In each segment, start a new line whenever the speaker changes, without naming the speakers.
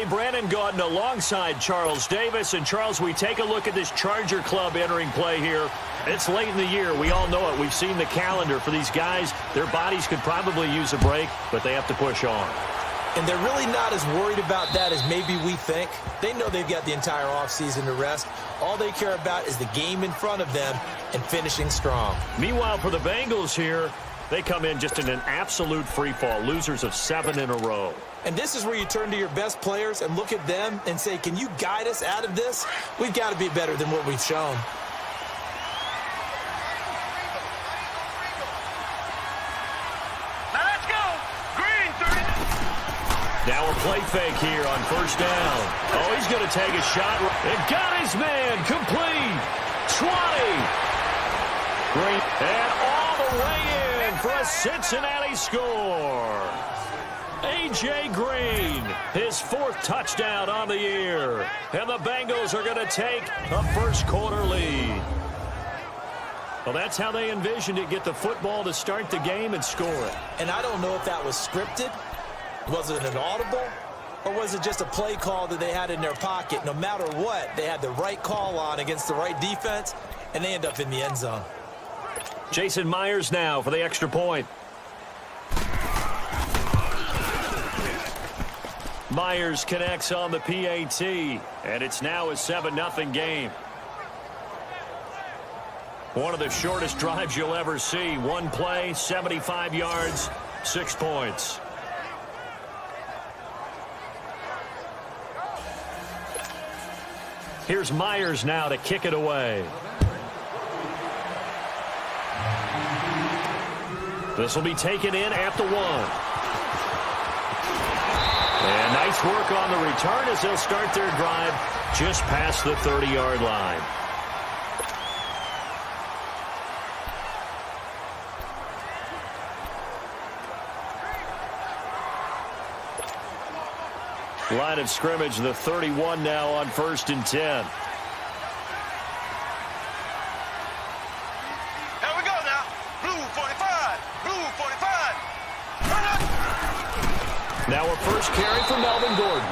Jay Brennan Gordon alongside Charles Davis. And, Charles, we take a look at this Charger club entering play here. It's late in the year. We all know it. We've seen the calendar for these guys. Their bodies could probably use a break, but they have to push on.
And they're really not as worried about that as maybe we think. They know they've got the entire offseason to rest. All they care about is the game in front of them and finishing strong.
Meanwhile, for the Bengals here, they come in just in an absolute free fall, losers of 7 in a row.
And this is where you turn to your best players and look at them and say, can you guide us out of this? We've got to be better than what we've shown.
Now a play fake here on first down. Oh, he's going to take a shot. And got his man complete. 20. Green. And all the way in for a Cincinnati score. A.J. Green, his 4th touchdown on the year. And the Bengals are going to take a first-quarter lead. Well, that's how they envisioned it, get the football to start the game and score it.
And I don't know if that was scripted. Was it an audible? Or was it just a play call that they had in their pocket? No matter what, they had the right call on against the right defense, and they end up in the end zone.
Jason Myers now for the extra point. Myers connects on the PAT, and it's now a 7-0 game. One of the shortest drives you'll ever see. One play, 75 yards, 6 points. Here's Myers now to kick it away. This will be taken in at the 1. And nice work on the return as they'll start their drive just past the 30-yard line. Line of scrimmage, the 31 now on 1st and 10.
Here we go now. Blue 45. Blue 45.
Now a first carry for Melvin Gordon.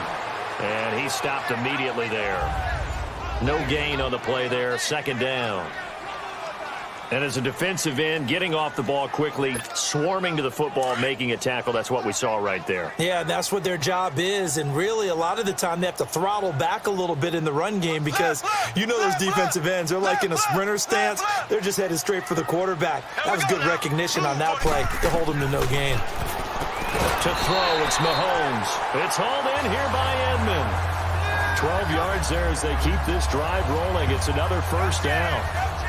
And he stopped immediately there. No gain on the play there. 2nd down. And as a defensive end, getting off the ball quickly, swarming to the football, making a tackle, that's what we saw right there.
Yeah, that's what their job is. And really, a lot of the time, they have to throttle back a little bit in the run game because you know those defensive ends, they're like in a sprinter stance. They're just headed straight for the quarterback. That was good recognition on that play to hold him to no gain.
To throw, it's Mahomes. It's hauled in here by Edmond. 12 yards there as they keep this drive rolling. It's another first down.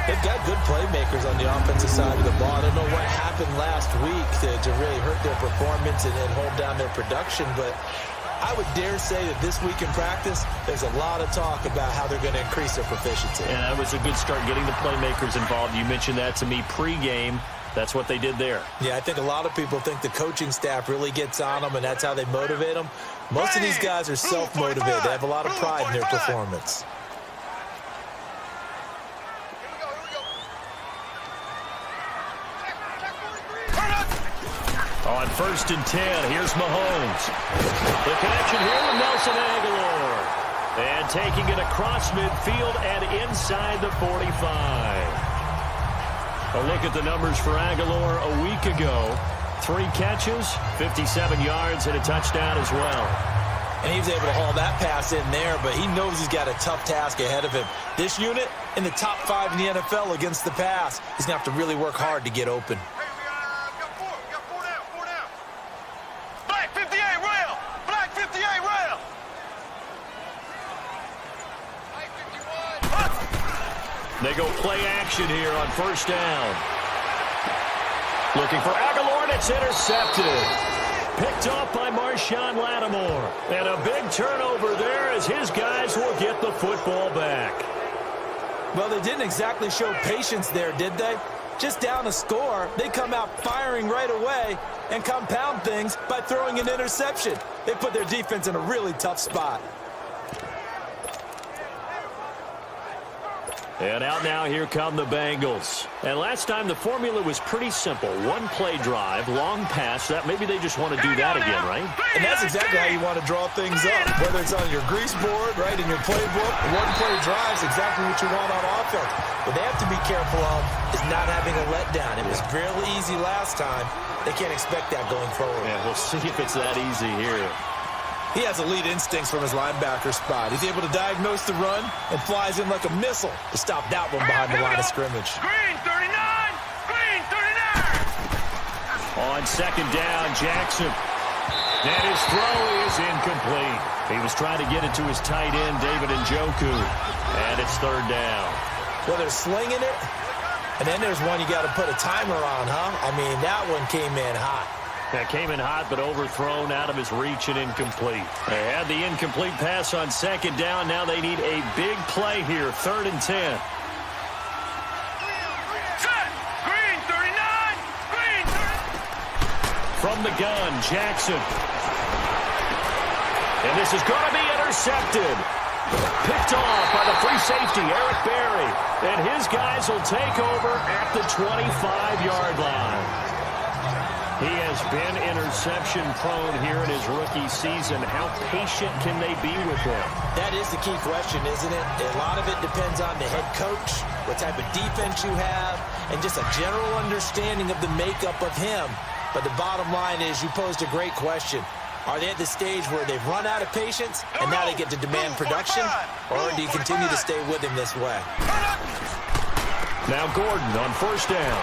They've got good playmakers on the offensive side of the ball. I don't know what happened last week to really hurt their performance and hold down their production, but I would dare say that this week in practice, there's a lot of talk about how they're going to increase their proficiency.
And that was a good start getting the playmakers involved. You mentioned that to me pregame. That's what they did there.
Yeah, I think a lot of people think the coaching staff really gets on them, and that's how they motivate them. Most of these guys are self-motivated. They have a lot of pride in their performance.
On 1st and 10, here's Mahomes. The connection here with Nelson Aguilar. And taking it across midfield and inside the 45. A look at the numbers for Aguilar a week ago. 3 catches, 57 yards, and a touchdown as well.
And he was able to haul that pass in there, but he knows he's got a tough task ahead of him. This unit in the top 5 in the NFL against the pass. He's going to have to really work hard to get open.
They go play action here on 1st down. Looking for Aguilar, and it's intercepted. Picked off by Marshawn Lattimore. And a big turnover there as his guys will get the football back.
Well, they didn't exactly show patience there, did they? Just down a score, they come out firing right away and compound things by throwing an interception. They put their defense in a really tough spot.
And out now, here come the Bengals. And last time, the formula was pretty simple. One play drive, long pass. That maybe they just want to do that again, right?
And that's exactly how you want to draw things up. Whether it's on your grease board, right, in your playbook, one play drive is exactly what you want on offense. What they have to be careful of is not having a letdown. It was fairly easy last time. They can't expect that going forward.
Yeah, we'll see if it's that easy here.
He has elite instincts from his linebacker spot. He's able to diagnose the run and flies in like a missile to stop that one behind the line of scrimmage.
Green 39! Green 39!
On second down, Jackson. And his throw is incomplete. He was trying to get it to his tight end, David Njoku. And it's third down.
Well, they're slinging it, and then there's one you got to put a timer on, huh? I mean, that one came in hot.
That came in hot, but overthrown, out of his reach and incomplete. They had the incomplete pass on second down. Now they need a big play here, 3rd and 10.
Set! Green 39! Green 30!
From the gun, Jackson. And this is going to be intercepted. Picked off by the free safety, Eric Berry. And his guys will take over at the 25-yard line. He has been interception-prone here in his rookie season. How patient can they be with him?
That is the key question, isn't it? A lot of it depends on the head coach, what type of defense you have, and just a general understanding of the makeup of him. But the bottom line is you posed a great question. Are they at the stage where they've run out of patience and now they get to demand production? Or do you continue to stay with him this way?
Now Gordon on first down.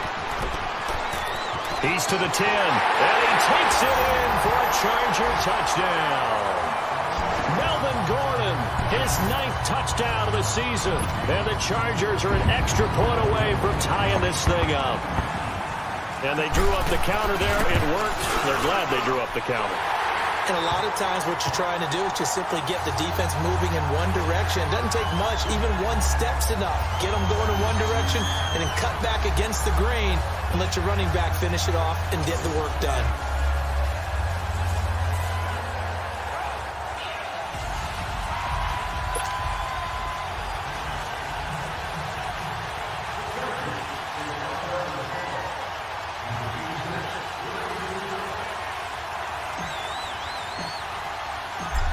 He's to the 10, and he takes it in for a Charger touchdown. Melvin Gordon, his 9th touchdown of the season, and the Chargers are an extra point away from tying this thing up. And they drew up the counter there. It worked. They're glad they drew up the counter.
And a lot of times what you're trying to do is just simply get the defense moving in one direction. It doesn't take much. Even one step's enough. Get them going in one direction and then cut back against the grain and let your running back finish it off and get the work done.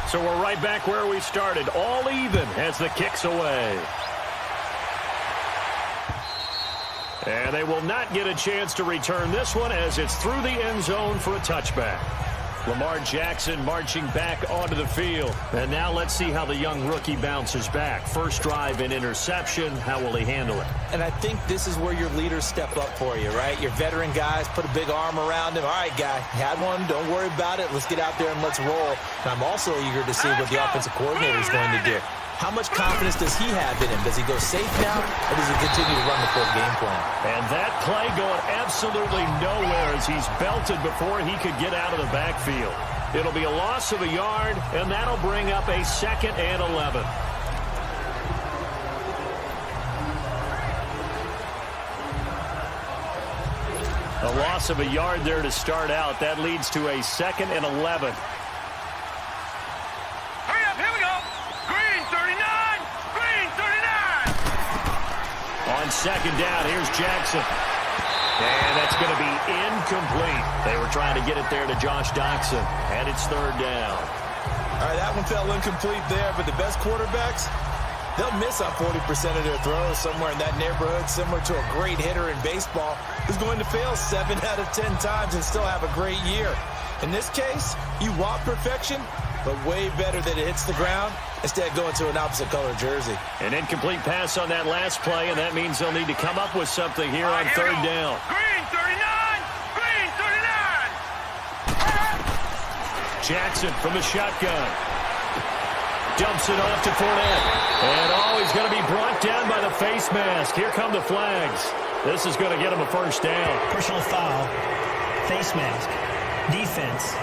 So we're right back where we started, all even as the kick's away. And they will not get a chance to return this one as it's through the end zone for a touchback. Lamar Jackson marching back onto the field. And now let's see how the young rookie bounces back. First drive and interception. How will he handle it?
And I think this is where your leaders step up for you, right? Your veteran guys put a big arm around him. All right, guy, had one. Don't worry about it. Let's get out there and let's roll. And I'm also eager to see what the offensive coordinator is going to do. How much confidence does he have in him? Does he go safe now, or does he continue to run the full game plan?
And that play going absolutely nowhere as he's belted before he could get out of the backfield. It'll be a loss of a yard, and that'll bring up a 2nd and 11. A loss of a yard there to start out. That leads to a 2nd and 11.
Hurry up, here we go! Green 39! Green 39!
On second down, here's Jackson. And that's going to be incomplete. They were trying to get it there to Josh Doxson. And it's 3rd down.
All right, that one fell incomplete there, but the best quarterbacks, they'll miss on 40% of their throws somewhere in that neighborhood, similar to a great hitter in baseball who's going to fail 7 out of 10 times and still have a great year. In this case, you want perfection, but way better that it hits the ground instead of going to an opposite color jersey.
An incomplete pass on that last play, and that means they'll need to come up with something here on 3rd down.
Green 39! Green 39!
Jackson from the shotgun. Dumps it off to Fournette. And he's going to be brought down by the face mask. Here come the flags. This is going to get him a first down.
Personal foul, face mask, defense.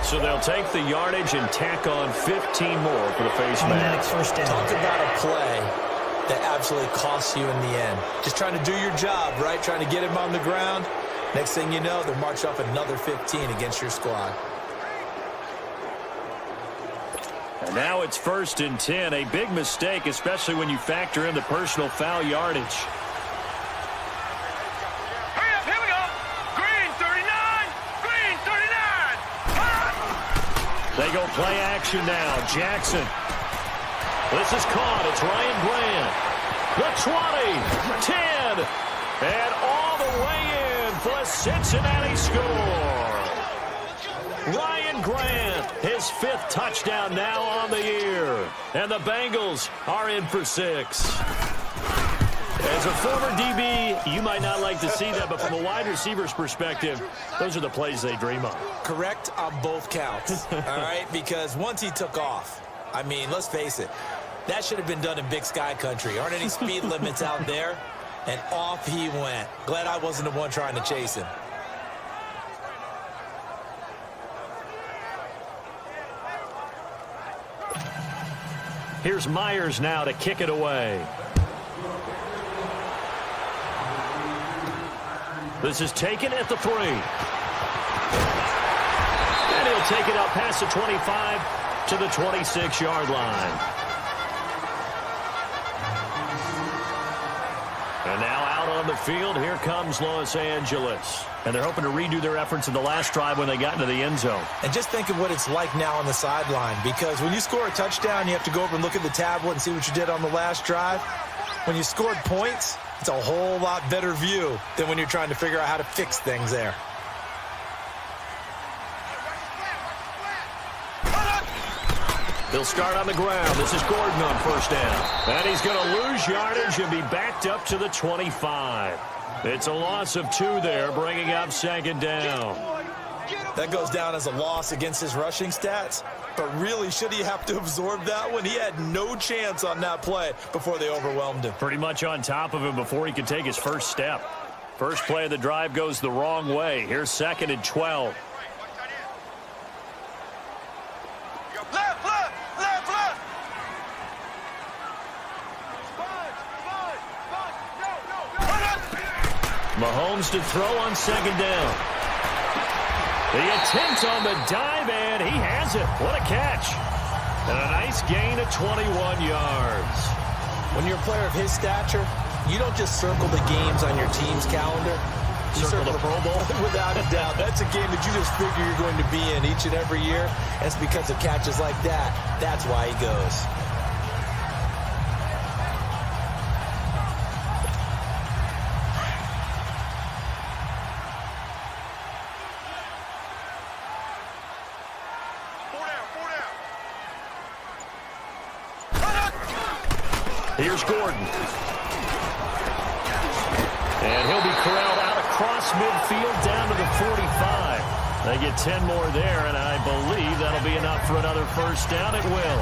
So they'll take the yardage and tack on 15 more for the face mask.
First down.
Talk about a play that absolutely costs you in the end. Just trying to do your job, right? Trying to get him on the ground. Next thing you know, they'll march off another 15 against your squad.
And now it's 1st and 10. A big mistake, especially when you factor in the personal foul yardage.
Hurry up, here we go. Green 39. Green 39.
They go play action now. Jackson. This is caught. It's Ryan Grant. The 20, 10, and all the way in for a Cincinnati score. Ryan Grant, his 5th touchdown now on the year. And the Bengals are in for 6. As a former DB, you might not like to see that, but from a wide receiver's perspective, those are the plays they dream of.
Correct on both counts, all right? Because once he took off, I mean, let's face it, that should have been done in Big Sky country. Aren't any speed limits out there? And off he went. Glad I wasn't the one trying to chase him.
Here's Myers now to kick it away. This is taken at the 3. And he'll take it up past the 25 to the 26-yard line. And now out on the field, here comes Los Angeles. And they're hoping to redo their efforts in the last drive when they got into the end zone.
And just think of what it's like now on the sideline, because when you score a touchdown, you have to go over and look at the tablet and see what you did on the last drive. When you scored points, it's a whole lot better view than when you're trying to figure out how to fix things there.
He'll start on the ground. This is Gordon on 1st down. And he's going to lose yardage and be backed up to the 25. It's a loss of 2 there, bringing up 2nd down.
That goes down as a loss against his rushing stats. But really, should he have to absorb that one? He had no chance on that play before they overwhelmed him.
Pretty much on top of him before he could take his first step. First play of the drive goes the wrong way. Here's 2nd and 12.
Left, left, left, left.
Mahomes to throw on 2nd down. The attempt on the dive, and he has it. What a catch. And a nice gain of 21 yards.
When you're a player of his stature, you don't just circle the games on your team's calendar. You
Circle the Pro Bowl?
Without a doubt. That's a game that you just figure you're going to be in each and every year. And it's because of catches like that. That's why he goes.
Here's Gordon. And he'll be corralled out across midfield down to the 45. They get 10 more there, and I believe that'll be enough for another 1st down. It will.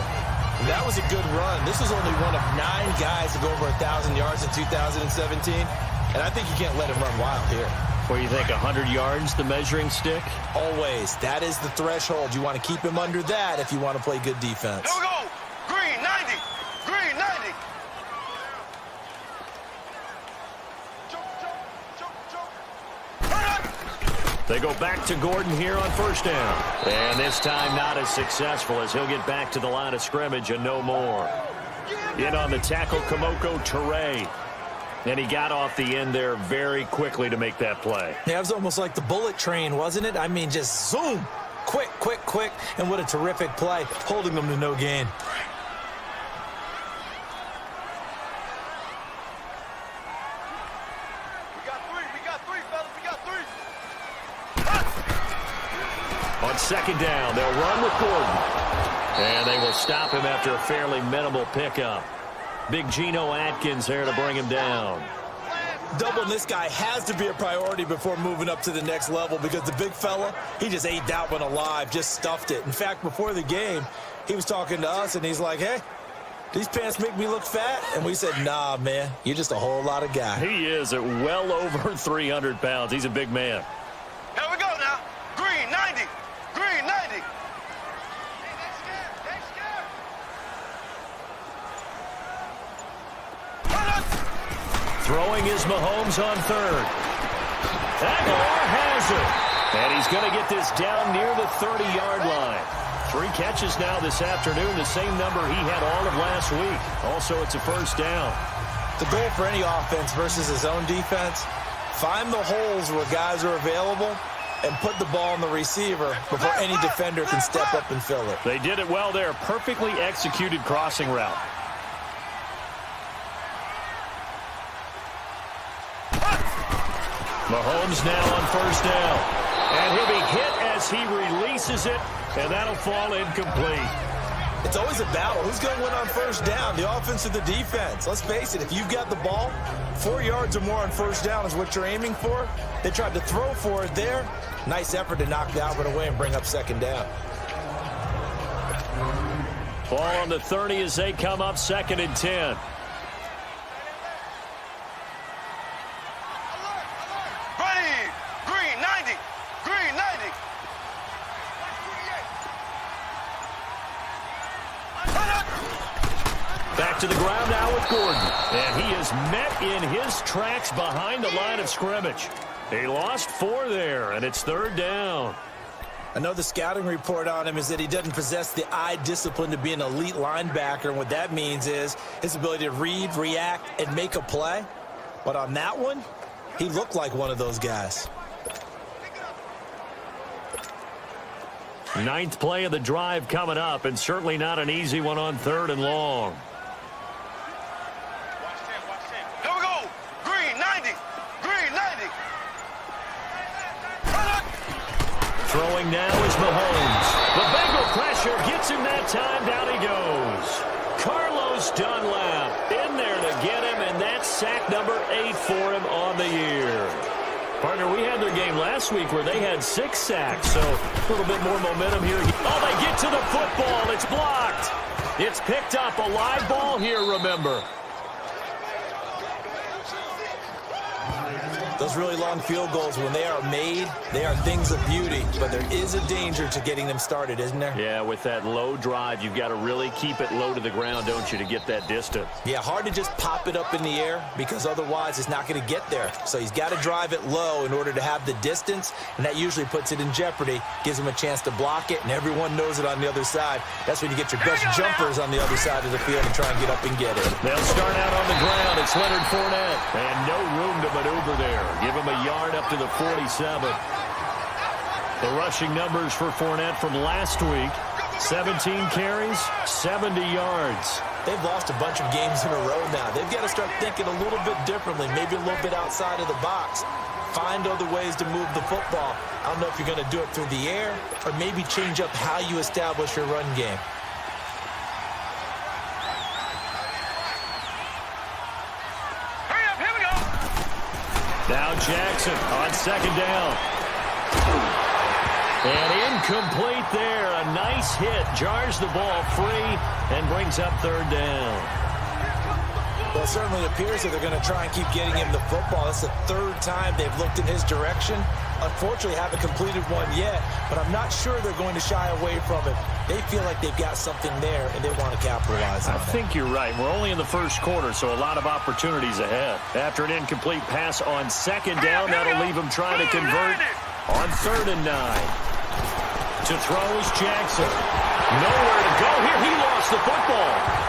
That was a good run. This was only one of 9 guys to go over 1,000 yards in 2017. And I think you can't let him run wild here.
What do you think, 100 yards, the measuring stick?
Always. That is the threshold. You want to keep him under that if you want to play good defense.
Here we go. Green 90. Green 90.
They go back to Gordon here on 1st down. And this time not as successful as he'll get back to the line of scrimmage and no more. In on the tackle, Kamoko Toure. And he got off the end there very quickly to make that play.
Yeah, it was almost like the bullet train, wasn't it? I mean, just zoom. Quick, quick, quick. And what a terrific play, holding them to no gain.
We got three, fellas. We got 3.
On 2nd down, they'll run with Gordon. And they will stop him after a fairly minimal pickup. Big Geno Atkins there to bring him down.
Doubling this guy has to be a priority before moving up to the next level, because the big fella, he just ate that one alive, just stuffed it. In fact, before the game, he was talking to us, and he's like, hey, these pants make me look fat? And we said, nah, man, you're just a whole lot of guy.
He is at well over 300 pounds. He's a big man.
Here we go now. Green 90. Green 90.
Throwing is Mahomes on 3rd. Aguilar has it. And he's going to get this down near the 30-yard line. 3 catches now this afternoon, the same number he had all of last week. Also, it's a first down.
The goal for any offense versus his own defense, find the holes where guys are available and put the ball on the receiver before any defender can step up and fill it.
They did it well there. Perfectly executed crossing route. Mahomes now on first down. And he'll be hit as he releases it, and that'll fall incomplete.
It's always a battle. Who's going to win on first down, the offense or the defense? Let's face it, if you've got the ball, 4 yards or more on first down is what you're aiming for. They tried to throw for it there. Nice effort to knock Dalvin away and bring up second down.
Ball on the 30 as they come up 2nd and 10.
Ready. Green 90. Green 90.
Back to the ground now with Gordon. And he is met in his tracks behind the line of scrimmage. He lost 4 there, and it's 3rd down.
I know the scouting report on him is that he doesn't possess the eye discipline to be an elite linebacker, and what that means is his ability to read, react, and make a play. But on that one, he looked like one of those guys.
9th play of the drive coming up, and certainly not an easy one on 3rd and long.
Here we go. Green 90. Green 90.
Throwing now is Mahomes. The Bengal pressure gets him that time. Down he goes. Carlos Dunlap in there to get him, and that's sack number 8 for him on the year. Partner, we had their game last week where they had 6 sacks, so a little bit more momentum here. Oh, they get to the football. It's blocked. It's picked up. A live ball here, remember.
Those really long field goals, when they are made, they are things of beauty. But there is a danger to getting them started, isn't there?
Yeah, with that low drive, you've got to really keep it low to the ground, don't you, to get that distance.
Yeah, hard to just pop it up in the air because otherwise it's not going to get there. So he's got to drive it low in order to have the distance, and that usually puts it in jeopardy, gives him a chance to block it, and everyone knows it on the other side. That's when you get your best jumpers on the other side of the field and try and get up and get it.
They'll start out on the ground. It's Leonard Fournette, and no room to maneuver there. Give him a yard up to the 47. The rushing numbers for Fournette from last week, 17 carries, 70 yards.
They've lost a bunch of games in a row now. They've got to start thinking a little bit differently, maybe a little bit outside of the box. Find other ways to move the football. I don't know if you're going to do it through the air or maybe change up how you establish your run game.
Now Jackson on 2nd down. And incomplete there. A nice hit. Jars the ball free and brings up 3rd down.
Well, it certainly appears that they're going to try and keep getting him the football. It's the 3rd time they've looked in his direction. Unfortunately, haven't completed one yet, but I'm not sure they're going to shy away from it. They feel like they've got something there, and they want to capitalize on it.
I think you're right. We're only in the 1st quarter, so a lot of opportunities ahead. After an incomplete pass on 2nd down, that'll leave them trying to convert on 3rd and 9. To throw is Jackson. Nowhere to go here. He lost the football.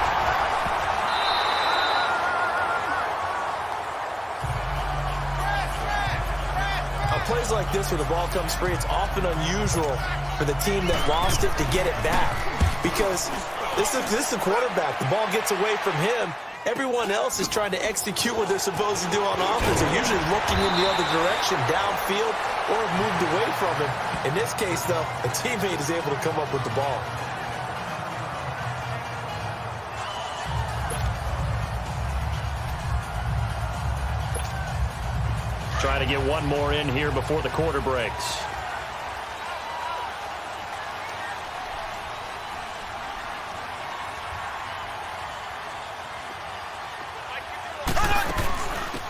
Plays like this where the ball comes free, it's often unusual for the team that lost it to get it back because this is the quarterback. The ball gets away from him. Everyone else is trying to execute what they're supposed to do on offense. They're usually looking in the other direction, downfield, or moved away from him. In this case, though, a teammate is able to come up with the ball.
Trying to get one more in here before the quarter breaks.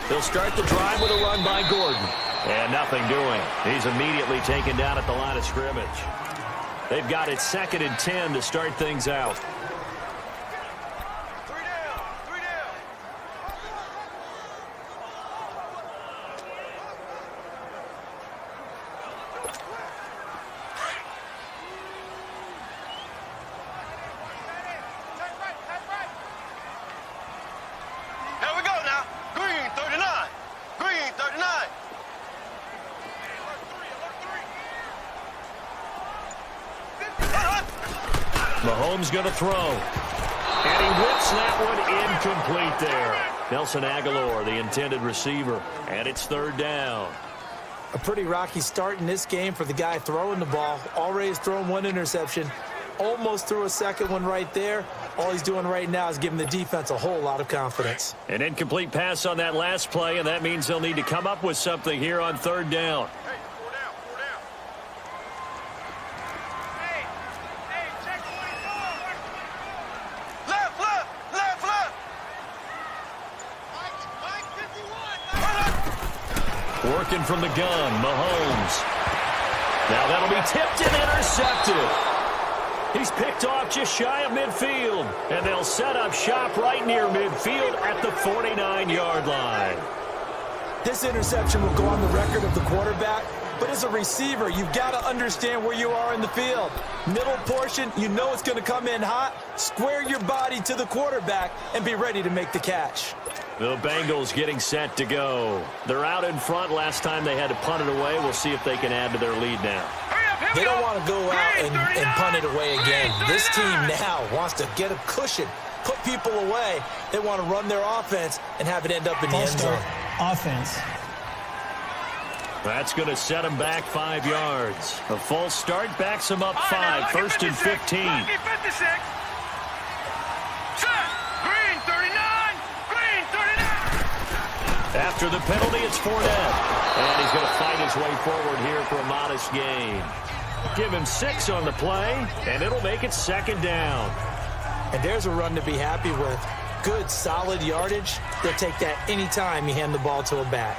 They'll start the drive with a run by Gordon. And nothing doing. He's immediately taken down at the line of scrimmage. They've got it 2nd and 10 to start things out. Mahomes going to throw. And he whips that one incomplete there. Nelson Aguilar, the intended receiver. And it's third down.
A pretty rocky start in this game for the guy throwing the ball. Already has thrown one interception. Almost threw a second one right there. All he's doing right now is giving the defense a whole lot of confidence.
An incomplete pass on that last play, and that means they'll need to come up with something here on third down. Working from the gun, Mahomes. Now that'll be tipped and intercepted. He's picked off just shy of midfield, and they'll set up shop right near midfield at the 49-yard line.
This interception will go on the record of the quarterback, but as a receiver, you've got to understand where you are in the field. Middle portion, you know it's going to come in hot. Square your body to the quarterback and be ready to make the catch.
The Bengals getting set to go. They're out in front. Last time they had to punt it away. We'll see if they can add to their lead now.
They don't want to go out and punt it away again. This team now wants to get a cushion, put people away. They want to run their offense and have it end up in the end zone.
Offense.
That's going to set them back 5 yards. A false start backs them up 5. First and 15. After the penalty, it's Fournette. And he's going to fight his way forward here for a modest gain. Give him 6 on the play, and it'll make it second down.
And there's a run to be happy with. Good, solid yardage. They'll take that anytime you hand the ball to a back.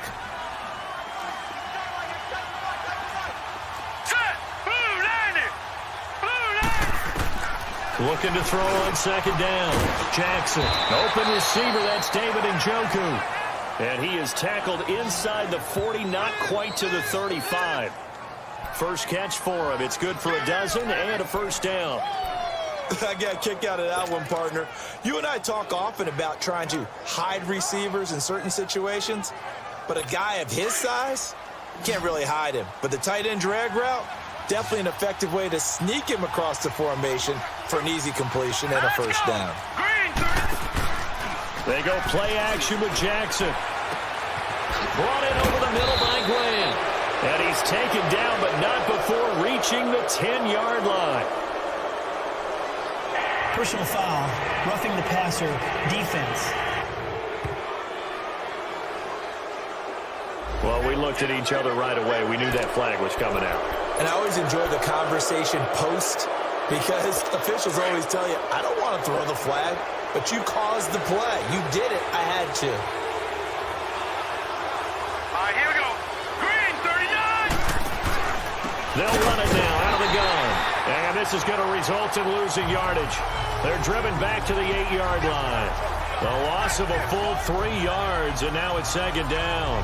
Looking to throw on second down. Jackson, open receiver. That's David Njoku. And he is tackled inside the 40, not quite to the 35. First catch for him. It's good for a dozen and a first down.
I got a kick out of that one, partner. You and I talk often about trying to hide receivers in certain situations, but a guy of his size, can't really hide him. But the tight end drag route, definitely an effective way to sneak him across the formation for an easy completion and a first down.
They go play action with Jackson. Brought in over the middle by Graham. And he's taken down, but not before reaching the 10-yard line.
Personal foul, roughing the passer, defense.
Well, we looked at each other right away. We knew that flag was coming out.
And I always enjoy the conversation post because officials always tell you, I don't want to throw the flag, but you caused the play. You did it. I had to.
All right, here we go. Green, 39.
They'll run it now out of the gun. And this is going to result in losing yardage. They're driven back to the 8-yard line. The loss of a full 3 yards, and now it's second down.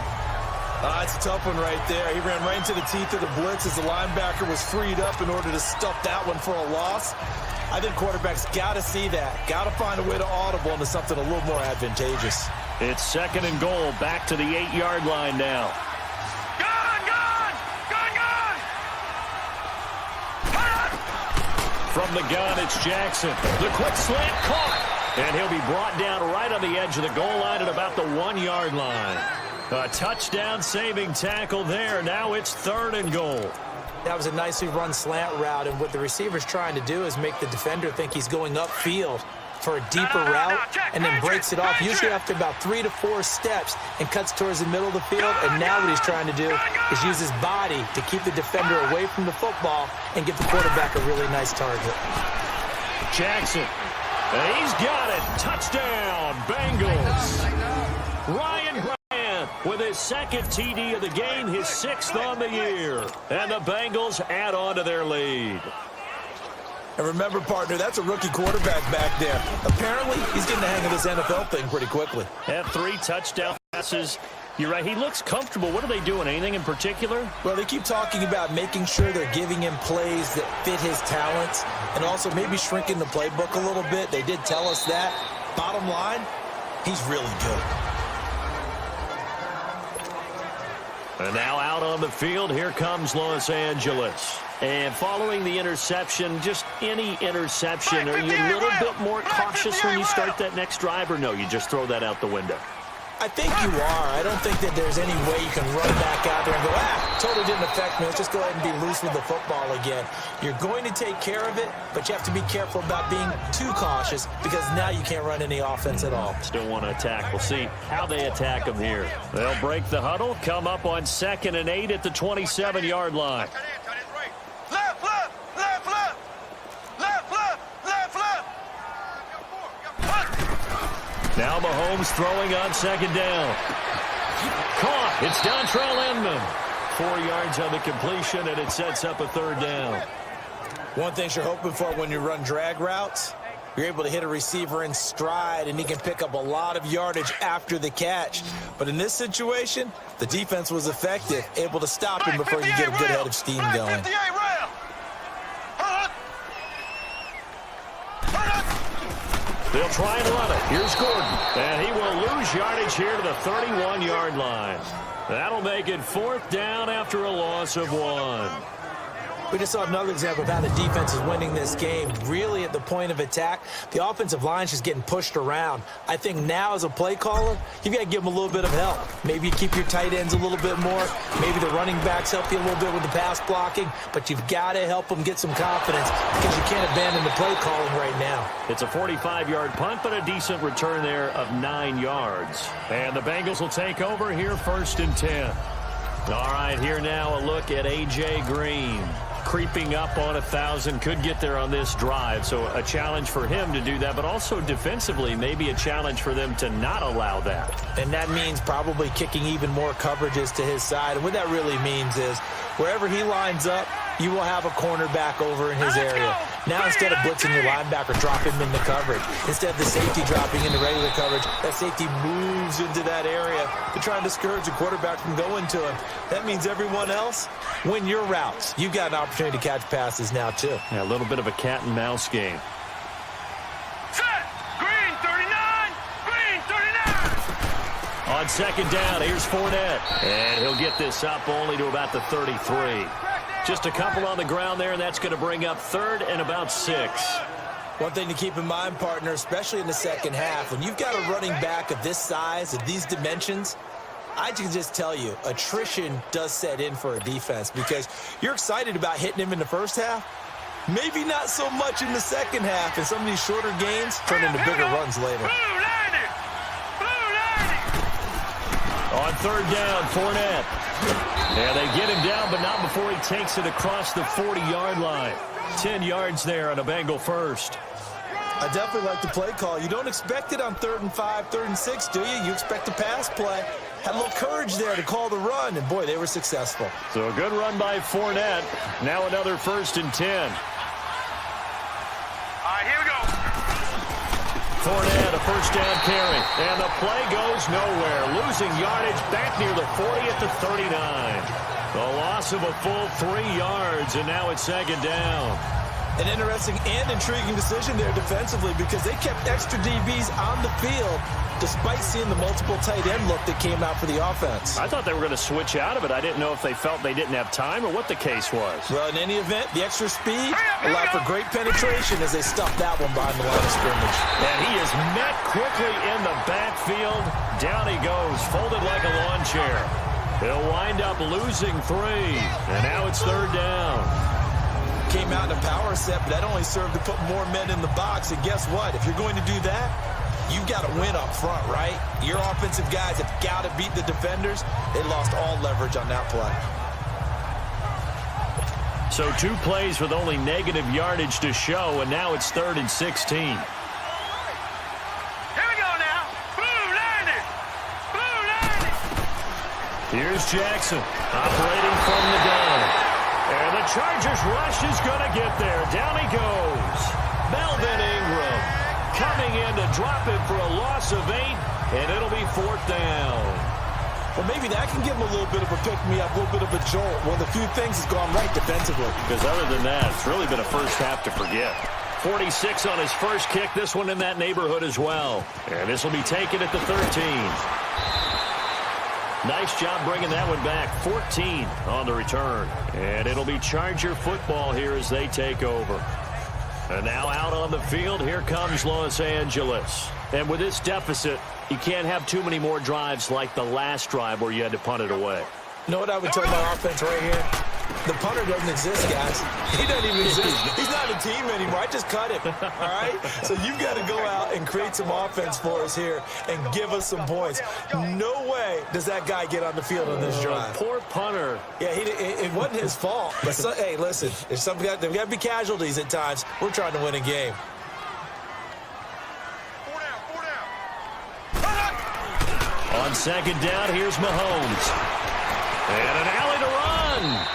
It's a tough one right there. He ran right into the teeth of the blitz as the linebacker was freed up in order to stuff that one for a loss. I think quarterbacks got to see that. Got to find a way to audible into something a little more advantageous.
It's second and goal, back to the 8-yard line now. From the gun, it's Jackson. The quick slant caught. And he'll be brought down right on the edge of the goal line at about the 1-yard line. A touchdown-saving tackle there. Now it's third and goal.
That was a nicely run slant route, and what the receiver's trying to do is make the defender think he's going upfield for a deeper route, and then breaks it off, usually after about 3 to 4 steps, and cuts towards the middle of the field. And now what he's trying to do is use his body to keep the defender away from the football and give the quarterback a really nice target.
Jackson, and he's got it. Touchdown, Bengals. Ryan Grant with his second TD of the game, his 6th on the year. And the Bengals add on to their lead.
And remember, partner, that's a rookie quarterback back there. Apparently, he's getting the hang of this NFL thing pretty quickly.
Had 3 touchdown passes. You're right, he looks comfortable. What are they doing? Anything in particular?
Well, they keep talking about making sure they're giving him plays that fit his talents and also maybe shrinking the playbook a little bit. They did tell us that. Bottom line, he's really good.
And now out on the field, here comes Los Angeles. And following the interception, just any interception, are you a little bit more cautious when you start that next drive, or no, you just throw that out the window?
I think you are. I don't think that there's any way you can run back out there and go, totally didn't affect me. Let's just go ahead and be loose with the football again. You're going to take care of it, but you have to be careful about being too cautious because now you can't run any offense at all.
Still want to attack. We'll see how they attack them here. They'll break the huddle, come up on 2nd and 8 at the 27-yard line.
Left, left, left, left. Left, left, left, left.
Now Mahomes throwing on 2nd down. Caught. It's Dontrell Inman. 4 yards on the completion, and it sets up a 3rd down.
One thing you're hoping for when you run drag routes, you're able to hit a receiver in stride, and he can pick up a lot of yardage after the catch. But in this situation, the defense was effective, able to stop him before you get a good head of steam going.
They'll try and run it. Here's Gordon. And he will lose yardage here to the 31-yard line. That'll make it 4th down after a loss of 1.
We just saw another example of how the defense is winning this game. Really at the point of attack, the offensive line is just getting pushed around. I think now as a play caller, you've got to give them a little bit of help. Maybe you keep your tight ends a little bit more. Maybe the running backs help you a little bit with the pass blocking. But you've got to help them get some confidence because you can't abandon the play calling right now.
It's a 45-yard punt, but a decent return there of 9 yards. And the Bengals will take over here 1st and 10. All right, here now a look at A.J. Green. Creeping up on 1,000, could get there on this drive. So a challenge for him to do that, but also defensively, maybe a challenge for them to not allow that.
And that means probably kicking even more coverages to his side. And what that really means is wherever he lines up, you will have a cornerback over in his area. Now instead of blitzing your linebacker, drop him into coverage. Instead of the safety dropping into regular coverage, that safety moves into that area to try and discourage the quarterback from going to him. That means everyone else, win your routes. You've got an opportunity to catch passes now too.
Yeah, a little bit of a cat and mouse game.
Set. Green 39. Green 39.
On 2nd down, here's Fournette. And he'll get this up only to about the 33. Just a couple on the ground there, and that's going to bring up 3rd and about 6.
One thing to keep in mind, partner, especially in the second half, when you've got a running back of this size, of these dimensions, I can just tell you, attrition does set in for a defense because you're excited about hitting him in the first half. Maybe not so much in the second half, and some of these shorter gains turn into bigger runs later.
On 3rd down, Fournette. Yeah, they get him down, but not before he takes it across the 40-yard line. 10 yards there on a Bengal first.
I definitely like the play call. You don't expect it on 3rd and 5, 3rd and 6, do you? You expect a pass play. Had a little courage there to call the run, and boy, they were successful.
So a good run by Fournette. Now another 1st and 10.
All right, here we go.
Fournette, a 1st down carry. And the play goes nowhere. Losing yardage back near the 40 at the 39. The loss of a full 3 yards, and now it's 2nd down.
An interesting and intriguing decision there defensively because they kept extra DBs on the field despite seeing the multiple tight end look that came out for the offense.
I thought they were going to switch out of it. I didn't know if they felt they didn't have time or what the case was.
Well, in any event, the extra speed allowed for great penetration as they stuffed that one behind the line of scrimmage.
And he is met quickly in the backfield. Down he goes, folded like a lawn chair. He'll wind up losing 3, and now it's 3rd down.
Came out in a power set, but that only served to put more men in the box. And guess what? If you're going to do that, you've got to win up front, right? Your offensive guys have got to beat the defenders. They lost all leverage on that play.
So 2 plays with only negative yardage to show, and now it's 3rd and 16.
Here we go now. Blue 90. Blue 90.
Here's Jackson operating from the gun. And the Chargers rush is going to get there. Down he goes. Melvin Ingram coming in to drop it for a loss of 8, and it'll be 4th down.
Well, maybe that can give him a little bit of a pick-me-up, a little bit of a jolt. One of the few things has gone right defensively.
Because other than that, it's really been a first half to forget. 46 on his first kick. This one in that neighborhood as well. And this will be taken at the 13. Nice job bringing that one back. 14 on the return. And it'll be Charger football here as they take over. And now out on the field, here comes Los Angeles. And with this deficit, you can't have too many more drives like the last drive where you had to punt it away.
You know what I would tell my offense right here? The punter doesn't exist, guys. He doesn't even exist. He's not a team anymore. I just cut him, all right? So you've got to go out and create some offense for us here and give us some points. No way does that guy get on the field on this drive.
Poor punter.
Yeah, it wasn't his fault. But, hey, listen, there's got to be casualties at times. We're trying to win a game.
On second down, here's Mahomes. And an alley to run.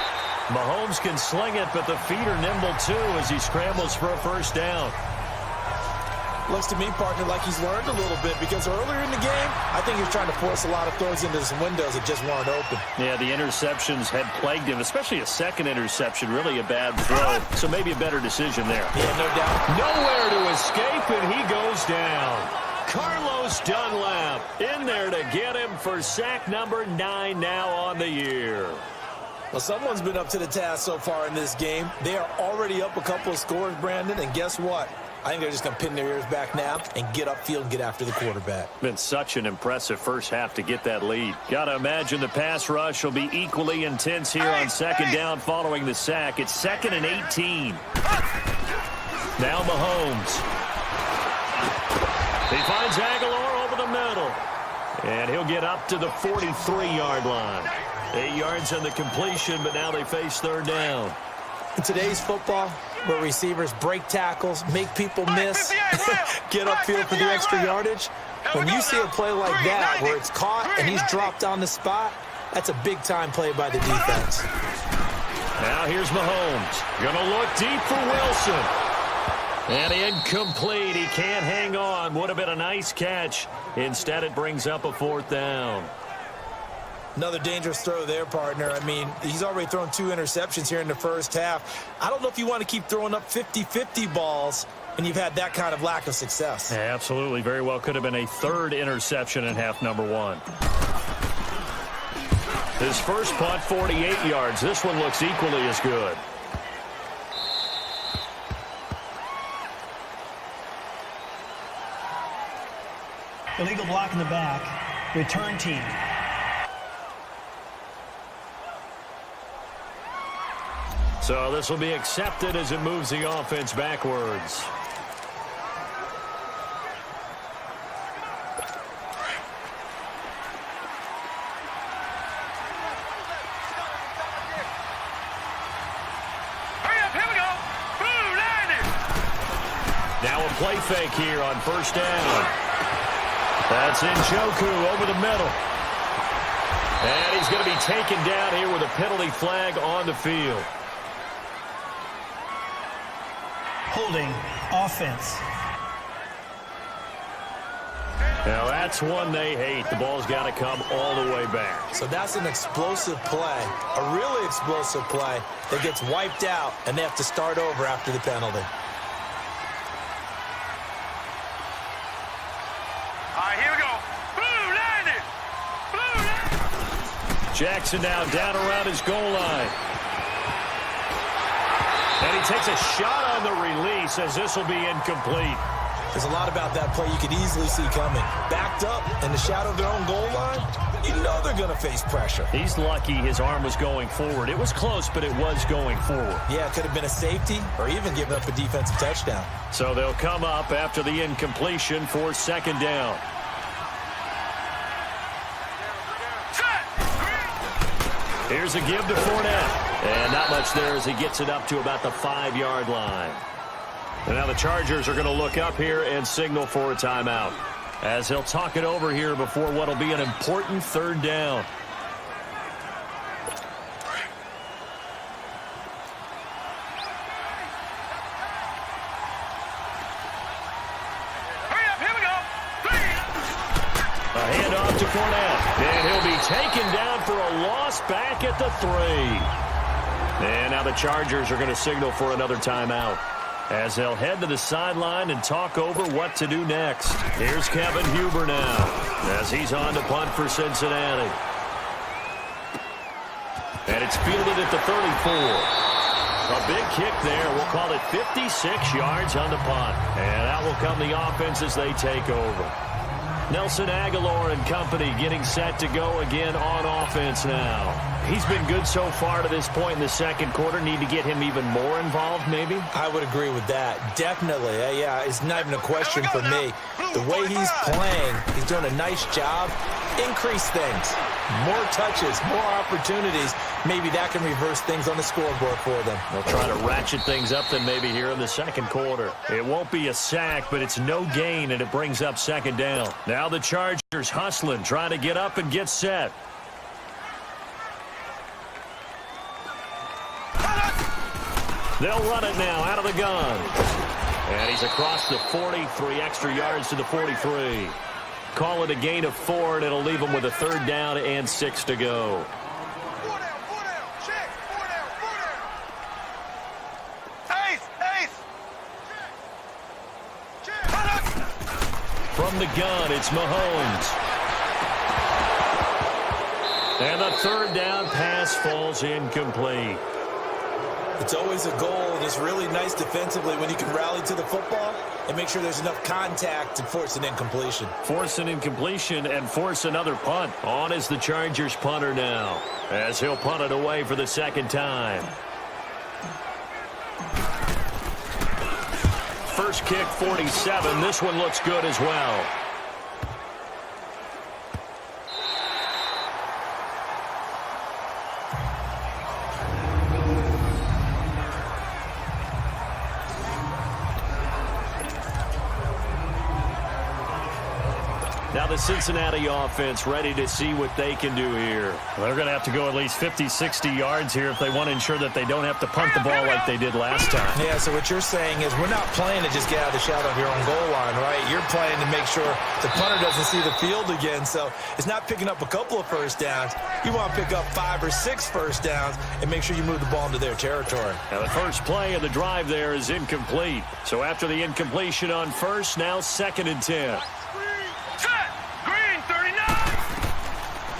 Mahomes can sling it, but the feet are nimble, too, as he scrambles for a first down.
Looks to me, partner, like he's learned a little bit because earlier in the game, I think he was trying to force a lot of throws into some windows that just weren't open.
Yeah, the interceptions had plagued him, especially a second interception, really a bad throw. So maybe a better decision there.
Yeah, no doubt.
Nowhere to escape, and he goes down. Carlos Dunlap in there to get him for sack number 9 now on the year.
Well, someone's been up to the task so far in this game. They are already up a couple of scores, Brandon, and guess what? I think they're just going to pin their ears back now and get upfield and get after the quarterback.
Been such an impressive first half to get that lead. Got to imagine the pass rush will be equally intense here on second down following the sack. It's 2nd and 18. Now Mahomes. He finds Aguilar over the middle. And he'll get up to the 43-yard line. 8 yards on the completion, but now they face third down.
In today's football, where receivers break tackles, make people miss, get upfield for the extra yardage, when you see a play like that where it's caught and he's dropped on the spot, that's a big-time play by the defense.
Now here's Mahomes. Gonna look deep for Wilson. And incomplete. He can't hang on. Would have been a nice catch. Instead, it brings up a fourth down.
Another dangerous throw there, partner. I mean, he's already thrown 2 interceptions here in the first half. I don't know if you want to keep throwing up 50-50 balls when you've had that kind of lack of success.
Yeah, absolutely. Very well could have been a third interception in half number 1. His first punt, 48 yards. This one looks equally as good.
Illegal block in the back. Return team.
So this will be accepted as it moves the offense backwards.
Hurry up, here we go. Boom, landed.
Now a play fake here on first down. That's Njoku over the middle. And he's going to be taken down here with a penalty flag on the field.
Holding offense.
Now that's one they hate. The ball's got to come all the way back.
So that's an explosive play, a really explosive play that gets wiped out, and they have to start over after the penalty.
All right, here we go. Boom, landed. Boom, landed.
Jackson now down around his goal line. And he takes a shot on the release as this will be incomplete.
There's a lot about that play you could easily see coming. Backed up in the shadow of their own goal line, you know they're going to face pressure.
He's lucky his arm was going forward. It was close, but it was going forward.
Yeah, it could have been a safety or even given up a defensive touchdown.
So they'll come up after the incompletion for second down. Here's a give to Fournette. And not much there as he gets it up to about the 5-yard line. And now the Chargers are going to look up here and signal for a timeout, as he'll talk it over here before what will be an important third down.
Hurry up, here we go. 3.
A handoff to Fournette. And he'll be taken down for a loss back at the 3. And now the Chargers are going to signal for another timeout, as they'll head to the sideline and talk over what to do next. Here's Kevin Huber now, as he's on to punt for Cincinnati. it's fielded at the 34. A big kick there. We'll call it 56 yards on the punt. And out will come the offense as they take over. Nelson Agholor and company getting set to go again on offense now. He's been good so far to this point in the second quarter. Need to get him even more involved, maybe?
I would agree with that. Definitely. Yeah, it's not even a question for me. The way he's playing, he's doing a nice job. Increase things. More touches, more opportunities. Maybe that can reverse things on the scoreboard for them.
They'll try to ratchet things up then maybe here in the second quarter. It won't be a sack, but it's no gain, and it brings up second down. Now the Chargers hustling, trying to get up and get set. They'll run it now out of the gun. And he's across the 43 extra yards to the 43. Call it a gain of 4, and it'll leave him with a third down and 6 to go.
Four down, check, four down. Ace. Check.
From the gun, it's Mahomes. And the third down pass falls incomplete.
It's always a goal, and it's really nice defensively when you can rally to the football and make sure there's enough contact to force an incompletion.
Force an incompletion and force another punt. On is the Chargers punter now, as he'll punt it away for the second time. First kick, 47. This one looks good as well. Now the Cincinnati offense ready to see what they can do here. They're going to have to go at least 50, 60 yards here if they want to ensure that they don't have to punt the ball like they did last time.
Yeah, so what you're saying is we're not playing to just get out of the shadow of your own goal line, right? You're playing to make sure the punter doesn't see the field again. So it's not picking up a couple of first downs. You want to pick up 5 or 6 first downs and make sure you move the ball into their territory.
Now the first play of the drive there is incomplete. So after the incompletion on first, now 2nd and 10.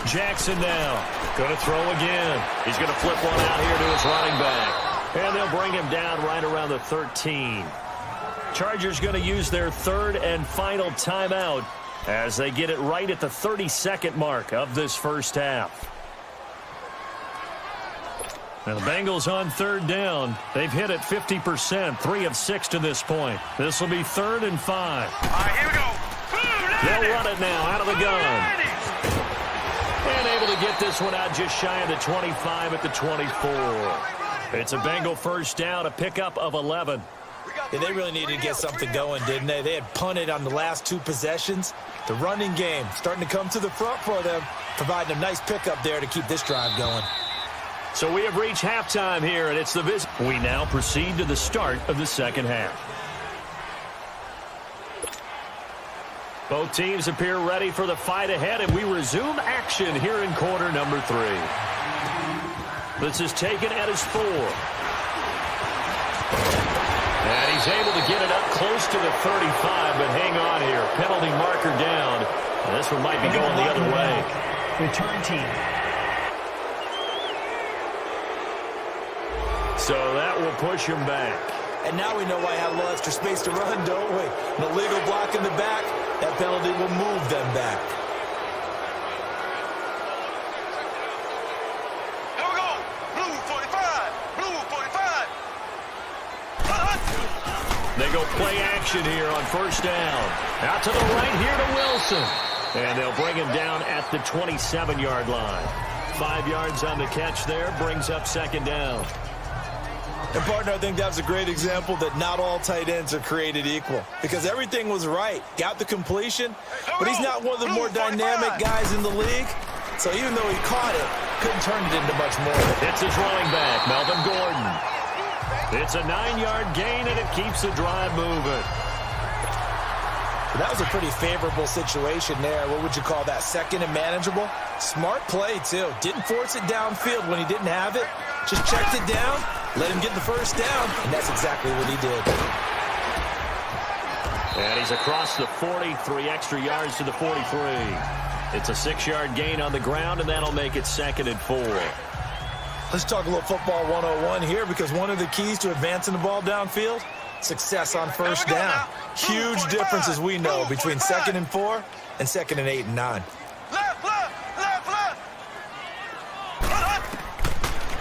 Jackson now going to throw again. He's going to flip one out here to his running back. And they'll bring him down right around the 13. Chargers going to use their third and final timeout as they get it right at the 32nd mark of this first half. Now the Bengals on third down. They've hit it 50%, 3 of 6 to this point. This will be 3rd and 5.
All right, here we go.
They'll run it now out of the gun. And able to get this one out just shy of the 25 at the 24. It's a Bengal first down, a pickup of 11.
Yeah, they really needed to get something going, didn't they? They had punted on the last 2 possessions. The running game starting to come to the front for them, providing a nice pickup there to keep this drive going.
So we have reached halftime here, and it's the visit. We now proceed to the start of the second half. Both teams appear ready for the fight ahead, and we resume action here in quarter number 3. This is taken at his 4. And he's able to get it up close to the 35, but hang on here. Penalty marker down. And this one might be going the other way.
Return team.
So that will push him back.
And now we know why I have a little extra space to run, don't we? An illegal block in the back. That penalty will move them back.
Here we go. Blue 45. Blue 45.
They go play action here on first down. Out to the right here to Wilson. And they'll bring him down at the 27-yard line. 5 yards on the catch there. Brings up second down.
And, partner, I think that was a great example that not all tight ends are created equal. Because everything was right. Got the completion, but he's not one of the more dynamic guys in the league. So even though he caught it, couldn't turn it into much more.
It's his running back, Melvin Gordon. It's a 9-yard gain, and it keeps the drive moving.
That was a pretty favorable situation there. What would you call that? Second and manageable? Smart play, too. Didn't force it downfield when he didn't have it. Just checked it down, let him get the first down, and that's exactly what he did.
And he's across the 40, 3 extra yards to the 43. It's a 6-yard gain on the ground, and that'll make it 2nd and 4.
Let's talk a little football 101 here, because one of the keys to advancing the ball downfield, success on first down. Huge difference, as we know, between 2nd and 4 and 2nd and 8 and 9.
Left, left, left, left.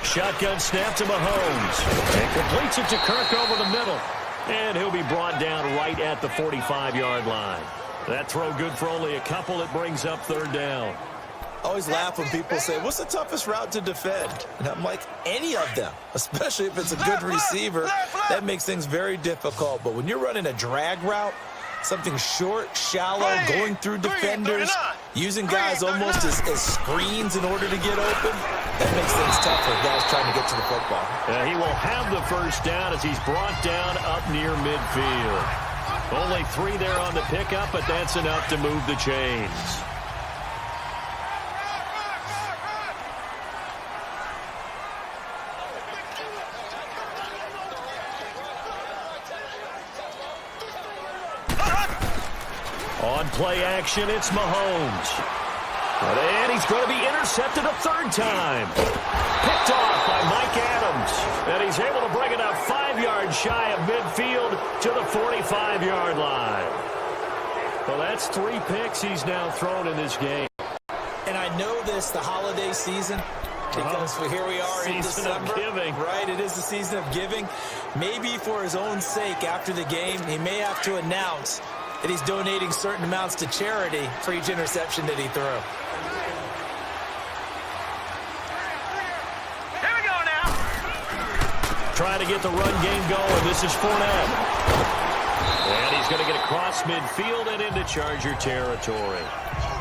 Shotgun snap to Mahomes. And completes it to Kirk over the middle. And he'll be brought down right at the 45-yard line. That throw good for only a couple. It brings up 3rd down.
I always laugh when people say, what's the toughest route to defend? And I'm like, any of them, especially if it's a good receiver. That makes things very difficult. But when you're running a drag route, something short, shallow, going through defenders, using guys almost as screens in order to get open, that makes things tough for guys trying to get to the football.
He will have the first down as he's brought down up near midfield. Only 3 there on the pickup, but that's enough to move the chains. On play action, it's Mahomes. And he's going to be intercepted a 3rd time. Picked off by Mike Adams. And he's able to bring it up 5 yards shy of midfield to the 45-yard line. Well, that's 3 picks he's now thrown in this game.
And I know this, the holiday season, because here we are in December.
Season of giving.
Right, it is the season of giving. Maybe for his own sake after the game, he may have to announce that he's donating certain amounts to charity for each interception that he threw.
Here we go now.
Trying to get the run game going. This is Fournette. And he's going to get across midfield and into Charger territory.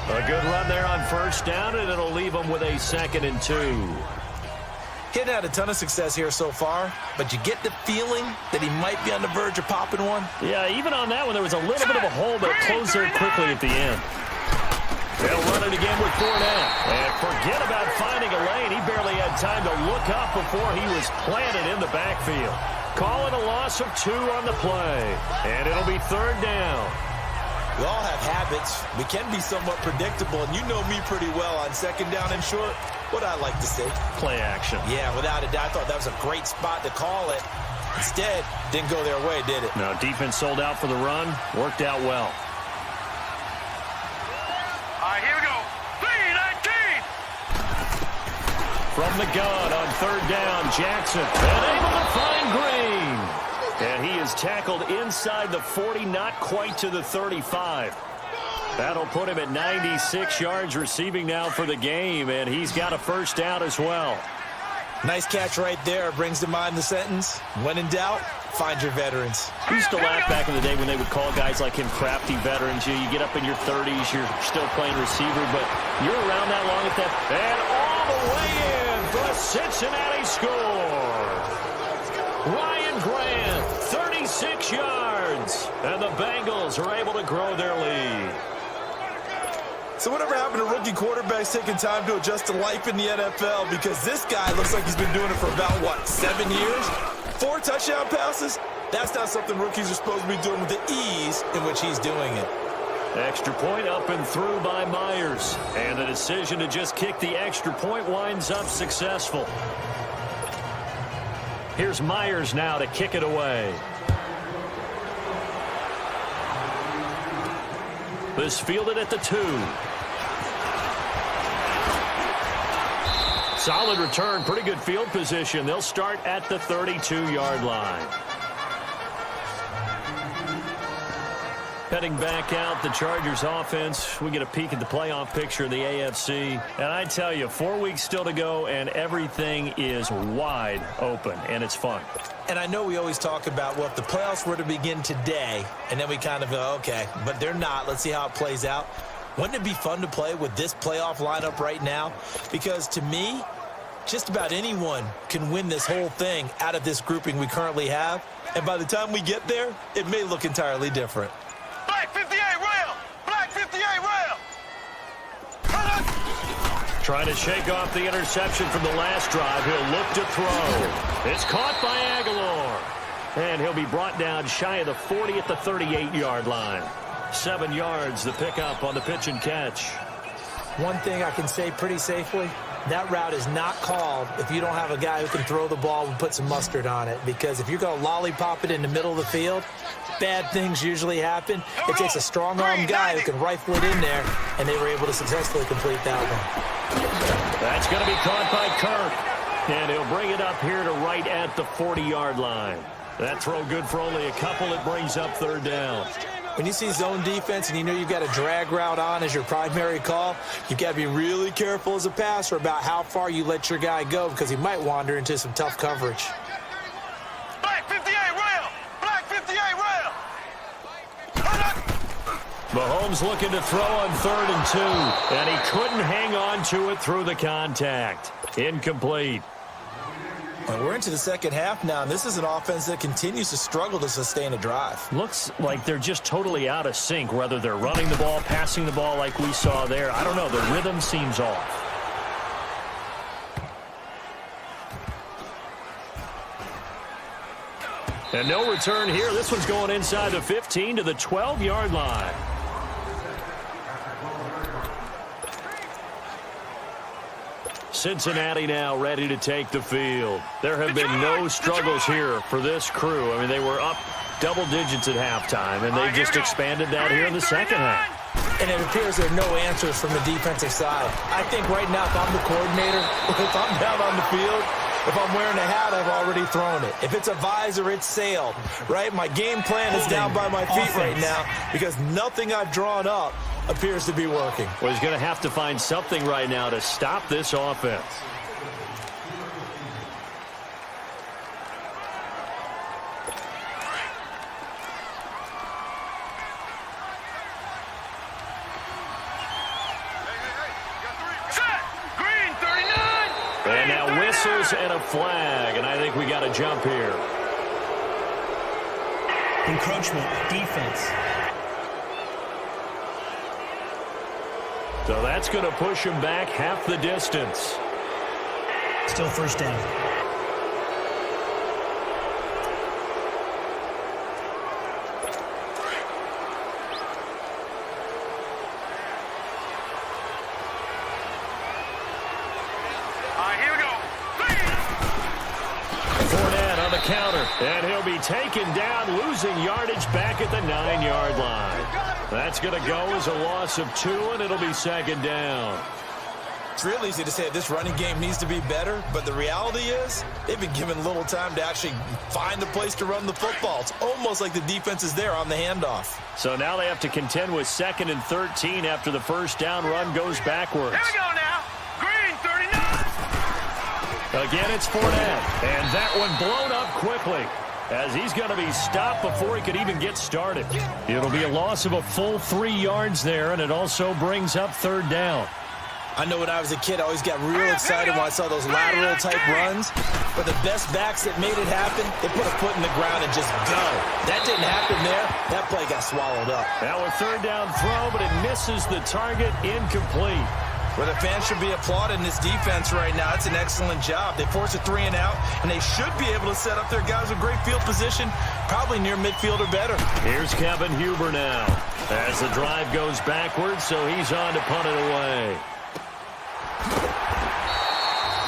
A good run there on first down, and it'll leave him with a 2nd and 2.
He'd had a ton of success here so far, but you get the feeling that he might be on the verge of popping one.
Yeah, even on that one, there was a little bit of a hole, but it closed there quickly at the end. They'll run it again with Fournette. And forget about finding a lane. He barely had time to look up before he was planted in the backfield. Call it a loss of 2 on the play. And it'll be 3rd down.
We all have habits. We can be somewhat predictable, and you know me pretty well on 2nd down and short. What I like to see.
Play action.
Yeah, without a doubt. I thought that was a great spot to call it. Instead, didn't go their way, did it?
No, defense sold out for the run. Worked out well.
All right, here we go. 3-19.
From the gun on 3rd down, Jackson. And able to find Green. And he is tackled inside the 40, not quite to the 35. That'll put him at 96 yards receiving now for the game, and he's got a first down as well.
Nice catch right there. Brings to mind the sentence, when in doubt, find your veterans.
We used to laugh back in the day when they would call guys like him crafty veterans. You get up in your 30s, you're still playing receiver, but you're around that long at that. And all the way in for a Cincinnati score. Ryan Grant, 36 yards, and the Bengals are able to grow their lead.
So whatever happened to rookie quarterbacks taking time to adjust to life in the NFL? Because this guy looks like he's been doing it for about, 7 years? 4 touchdown passes? That's not something rookies are supposed to be doing with the ease in which he's doing it.
Extra point up and through by Myers. And the decision to just kick the extra point winds up successful. Here's Myers now to kick it away. This fielded at the 2. Solid return, pretty good field position. They'll start at the 32-yard line. Heading back out, the Chargers offense. We get a peek at the playoff picture of the AFC. And I tell you, 4 weeks still to go, and everything is wide open, and it's fun.
And I know we always talk about, well, if the playoffs were to begin today, and then we kind of go, okay, but they're not. Let's see how it plays out. Wouldn't it be fun to play with this playoff lineup right now? Because to me, just about anyone can win this whole thing out of this grouping we currently have. And by the time we get there, it may look entirely different.
Black 58 rail. Black 58 rail.
Trying to shake off the interception from the last drive. He'll look to throw. It's caught by Aguilar. And he'll be brought down shy of the 40 at the 38-yard line. 7 yards, the pickup on the pitch and catch.
One thing I can say pretty safely, that route is not called if you don't have a guy who can throw the ball and put some mustard on it. Because if you're going to lollipop it in the middle of the field, bad things usually happen. It takes a strong-arm guy who can rifle it in there, and they were able to successfully complete that one.
That's going to be caught by Kirk, and he'll bring it up here to right at the 40-yard line. That throw good for only a couple. It brings up third down.
When you see zone defense and you know you've got a drag route on as your primary call, you've got to be really careful as a passer about how far you let your guy go because he might wander into some tough coverage.
Black 58 rail! Black 58 rail!
Mahomes looking to throw on 3rd and 2, and he couldn't hang on to it through the contact. Incomplete.
Well, we're into the second half now, and this is an offense that continues to struggle to sustain a drive.
Looks like they're just totally out of sync, whether they're running the ball, passing the ball like we saw there. I don't know. The rhythm seems off. And no return here. This one's going inside the 15 to the 12-yard line. Cincinnati now ready to take the field. There have been no struggles here for this crew. I mean, they were up double digits at halftime, and they just expanded that here in the second half.
And it appears there are no answers from the defensive side. I think right now, if I'm the coordinator, if I'm down on the field, if I'm wearing a hat, I've already thrown it. If it's a visor, it's sailed, right? My game plan is down by my feet right now because nothing I've drawn up appears to be working.
Well, he's going to have to find something right now to stop this offense.
Green 39!
And now whistles and a flag, and I think we got a jump here.
Encroachment, defense.
So that's going to push him back half the distance.
Still first down.
Here we go.
Fournette on the counter, and he'll be taken down, losing yardage back at the 9-yard line. That's going to go as a loss of 2, and it'll be second down.
It's real easy to say this running game needs to be better, but the reality is they've been given little time to actually find a place to run the football. It's almost like the defense is there on the handoff.
So now they have to contend with 2nd and 13 after the first down run goes backwards.
Here we go now. Green 39!
Again, it's Fournette, and that one blown up quickly, as he's going to be stopped before he could even get started. It'll be a loss of a full 3 yards there, and it also brings up third down.
I know when I was a kid, I always got real excited when I saw those lateral-type runs. But the best backs that made it happen, they put a foot in the ground and just go. That didn't happen there. That play got swallowed up.
Now a third down throw, but it misses the target, incomplete.
Where the fans should be applauding this defense right now. It's an excellent job. They force a 3 and out, and they should be able to set up their guys with great field position, probably near midfield or better.
Here's Kevin Huber now, as the drive goes backwards, so he's on to punt it away.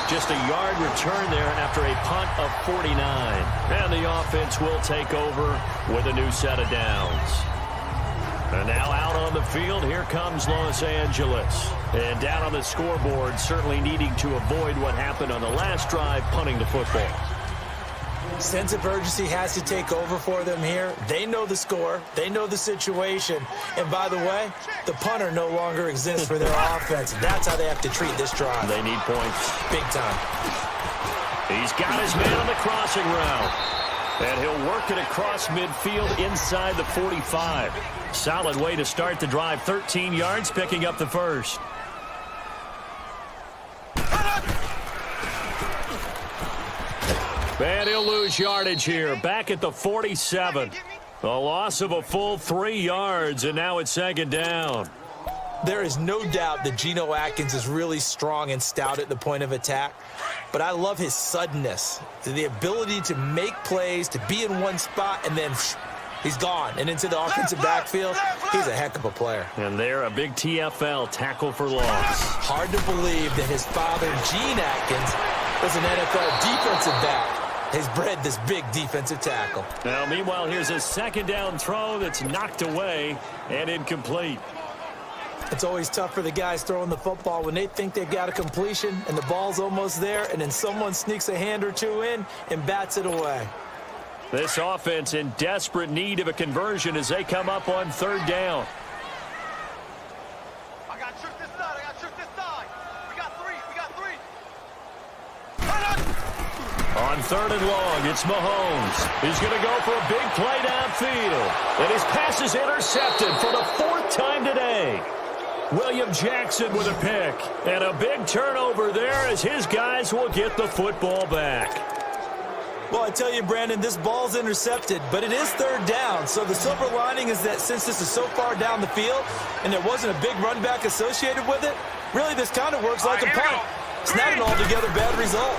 Just a yard return there after a punt of 49. And the offense will take over with a new set of downs. And now out on the field, here comes Los Angeles. And down on the scoreboard, certainly needing to avoid what happened on the last drive, punting the football.
Sense of urgency has to take over for them here. They know the score. They know the situation. And by the way, the punter no longer exists for their offense. That's how they have to treat this drive.
They need points.
Big time.
He's got his man on the crossing route. And he'll work it across midfield inside the 45. Solid way to start the drive. 13 yards, picking up the first. And he'll lose yardage here. Back at the 47. A loss of a full 3 yards, and now it's second down.
There is no doubt that Geno Atkins is really strong and stout at the point of attack, but I love his suddenness, the ability to make plays, to be in one spot, and then He's gone. And into the offensive backfield, he's a heck of a player.
And there, a big TFL tackle for loss.
Hard to believe that his father, Gene Atkins, was an NFL defensive back. Has bred this big defensive tackle.
Now, meanwhile, here's a second down throw that's knocked away and incomplete.
It's always tough for the guys throwing the football when they think they've got a completion and the ball's almost there, and then someone sneaks a hand or two in and bats it away.
This offense in desperate need of a conversion as they come up on third down.
I got trick this side. I got trick this side. We got three.
On third and long, it's Mahomes. He's going to go for a big play downfield. And his pass is intercepted for the fourth time today. William Jackson with a pick. And a big turnover there as his guys will get the football back.
Well, I tell you, Brandon, this ball's intercepted, but it is third down. So the silver lining is that since this is so far down the field and there wasn't a big run back associated with it, really this kind of works like a punt. It's not an altogether bad result.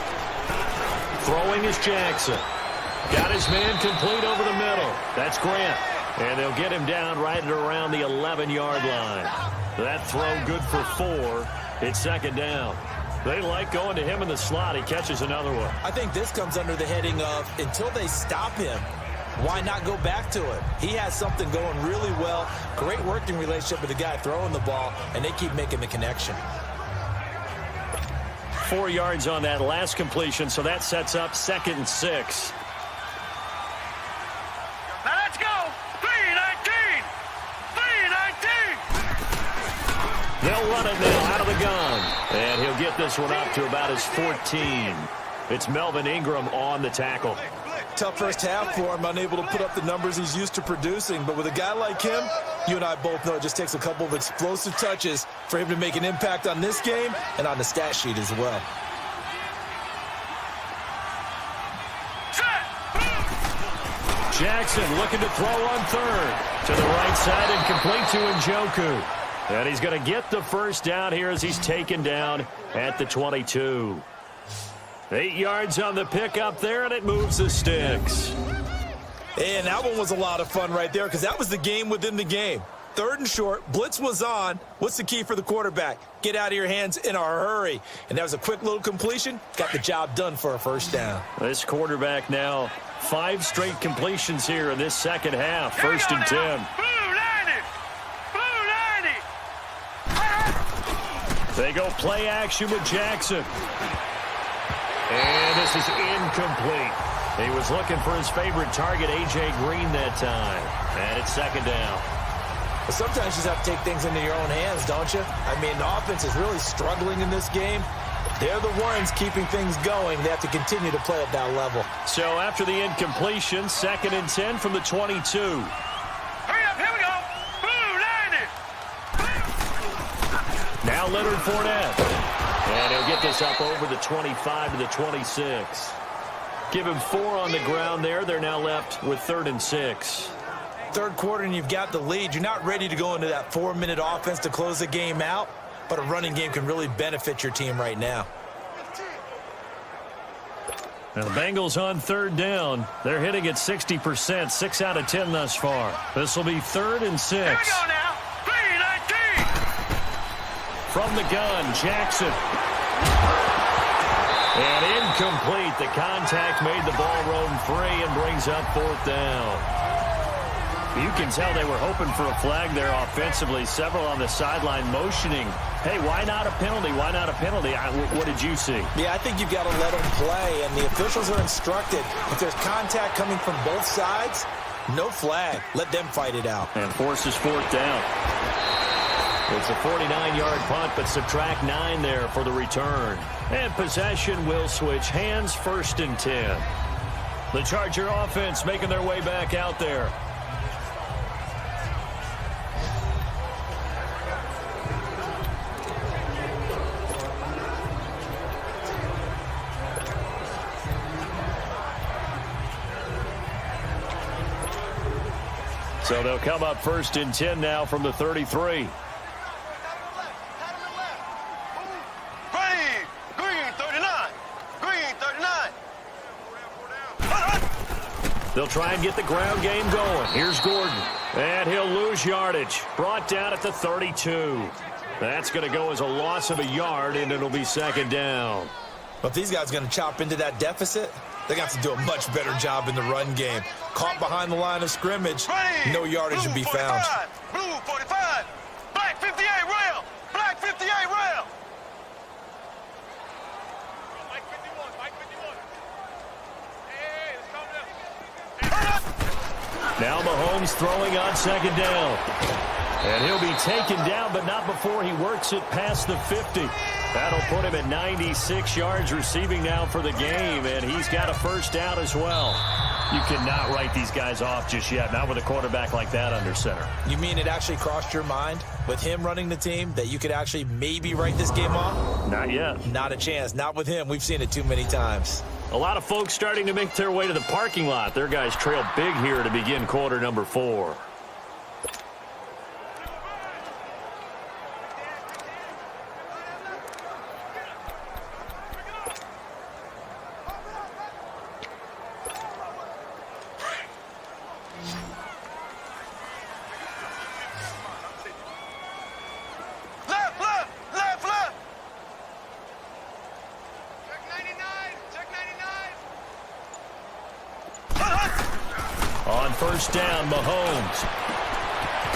Throwing is Jackson. Got his man complete over the middle. That's Grant. And they'll get him down right at around the 11-yard line. That throw good for 4. It's second down. They like going to him in the slot. He catches another one.
I think this comes under the heading of until they stop him, why not go back to it? He has something going really well. Great working relationship with the guy throwing the ball, and they keep making the connection.
4 yards on that last completion, so that sets up 2nd and 6.
Now let's go. 3-19. 3-19.
They'll run it now out of the gun. And he'll get this one up to about his 14. It's Melvin Ingram on the tackle.
Tough first half for him, unable to put up the numbers he's used to producing. But with a guy like him, you and I both know it just takes a couple of explosive touches for him to make an impact on this game and on the stat sheet as well.
Jackson looking to throw on third. To the right side and complete to Njoku. And he's going to get the first down here as he's taken down at the 22. 8 yards on the pickup there, and it moves the sticks.
And that one was a lot of fun right there because that was the game within the game. Third and short, blitz was on. What's the key for the quarterback? Get out of your hands in a hurry. And that was a quick little completion. Got the job done for a first down.
This quarterback now 5 straight completions here in this second half. 1st and 10. They go play action with Jackson. And this is incomplete. He was looking for his favorite target, A.J. Green, that time. And it's second down.
But sometimes you just have to take things into your own hands, don't you? I mean, the offense is really struggling in this game. They're the ones keeping things going. They have to continue to play at that level.
So after the incompletion, 2nd and 10 from the 22.
Hurry up, here we go.
Now Leonard Fournette. And he'll get this up over the 25 to the 26. Give him 4 on the ground there. They're now left with 3rd and 6.
Third quarter and you've got the lead. You're not ready to go into that 4-minute offense to close the game out, but a running game can really benefit your team right now.
Now the Bengals on third down. They're hitting at 60%, 6 out of 10 thus far. This will be 3rd and 6.
Here we go now. 3-19.
From the gun, Jackson. And incomplete. The contact made the ball roam free and brings up 4th down. You can tell they were hoping for a flag there offensively. Several on the sideline motioning. Hey, why not a penalty? Why not a penalty? What did you see?
Yeah, I think you've got to let them play, and the officials are instructed. If there's contact coming from both sides, no flag. Let them fight it out.
And forces 4th down. It's a 49-yard punt, but subtract 9 there for the return. And possession will switch hands, 1st and 10. The Charger offense making their way back out there. So they'll come up 1st and 10 now from the 33. They'll they'll try and get the ground game going. Here's Gordon. And he'll lose yardage. Brought down at the 32. That's going to go as a loss of a yard, and it'll be second down.
But if these guys are going to chop into that deficit, they're going to have to do a much better job in the run game. Caught behind the line of scrimmage, no yardage to be found.
Blue 45, black 58 rail, black 58 rail. Mike 51, Mike 51. Hey, it's coming up.
Now Mahomes throwing on second down. And he'll be taken down, but not before he works it past the 50. That'll put him at 96 yards receiving now for the game, and he's got a first down as well. You cannot write these guys off just yet, not with a quarterback like that under center.
You mean it actually crossed your mind with him running the team that you could actually maybe write this game off?
Not yet.
Not a chance. Not with him. We've seen it too many times.
A lot of folks starting to make their way to the parking lot. Their guys trail big here to begin quarter number 4. On first down, Mahomes.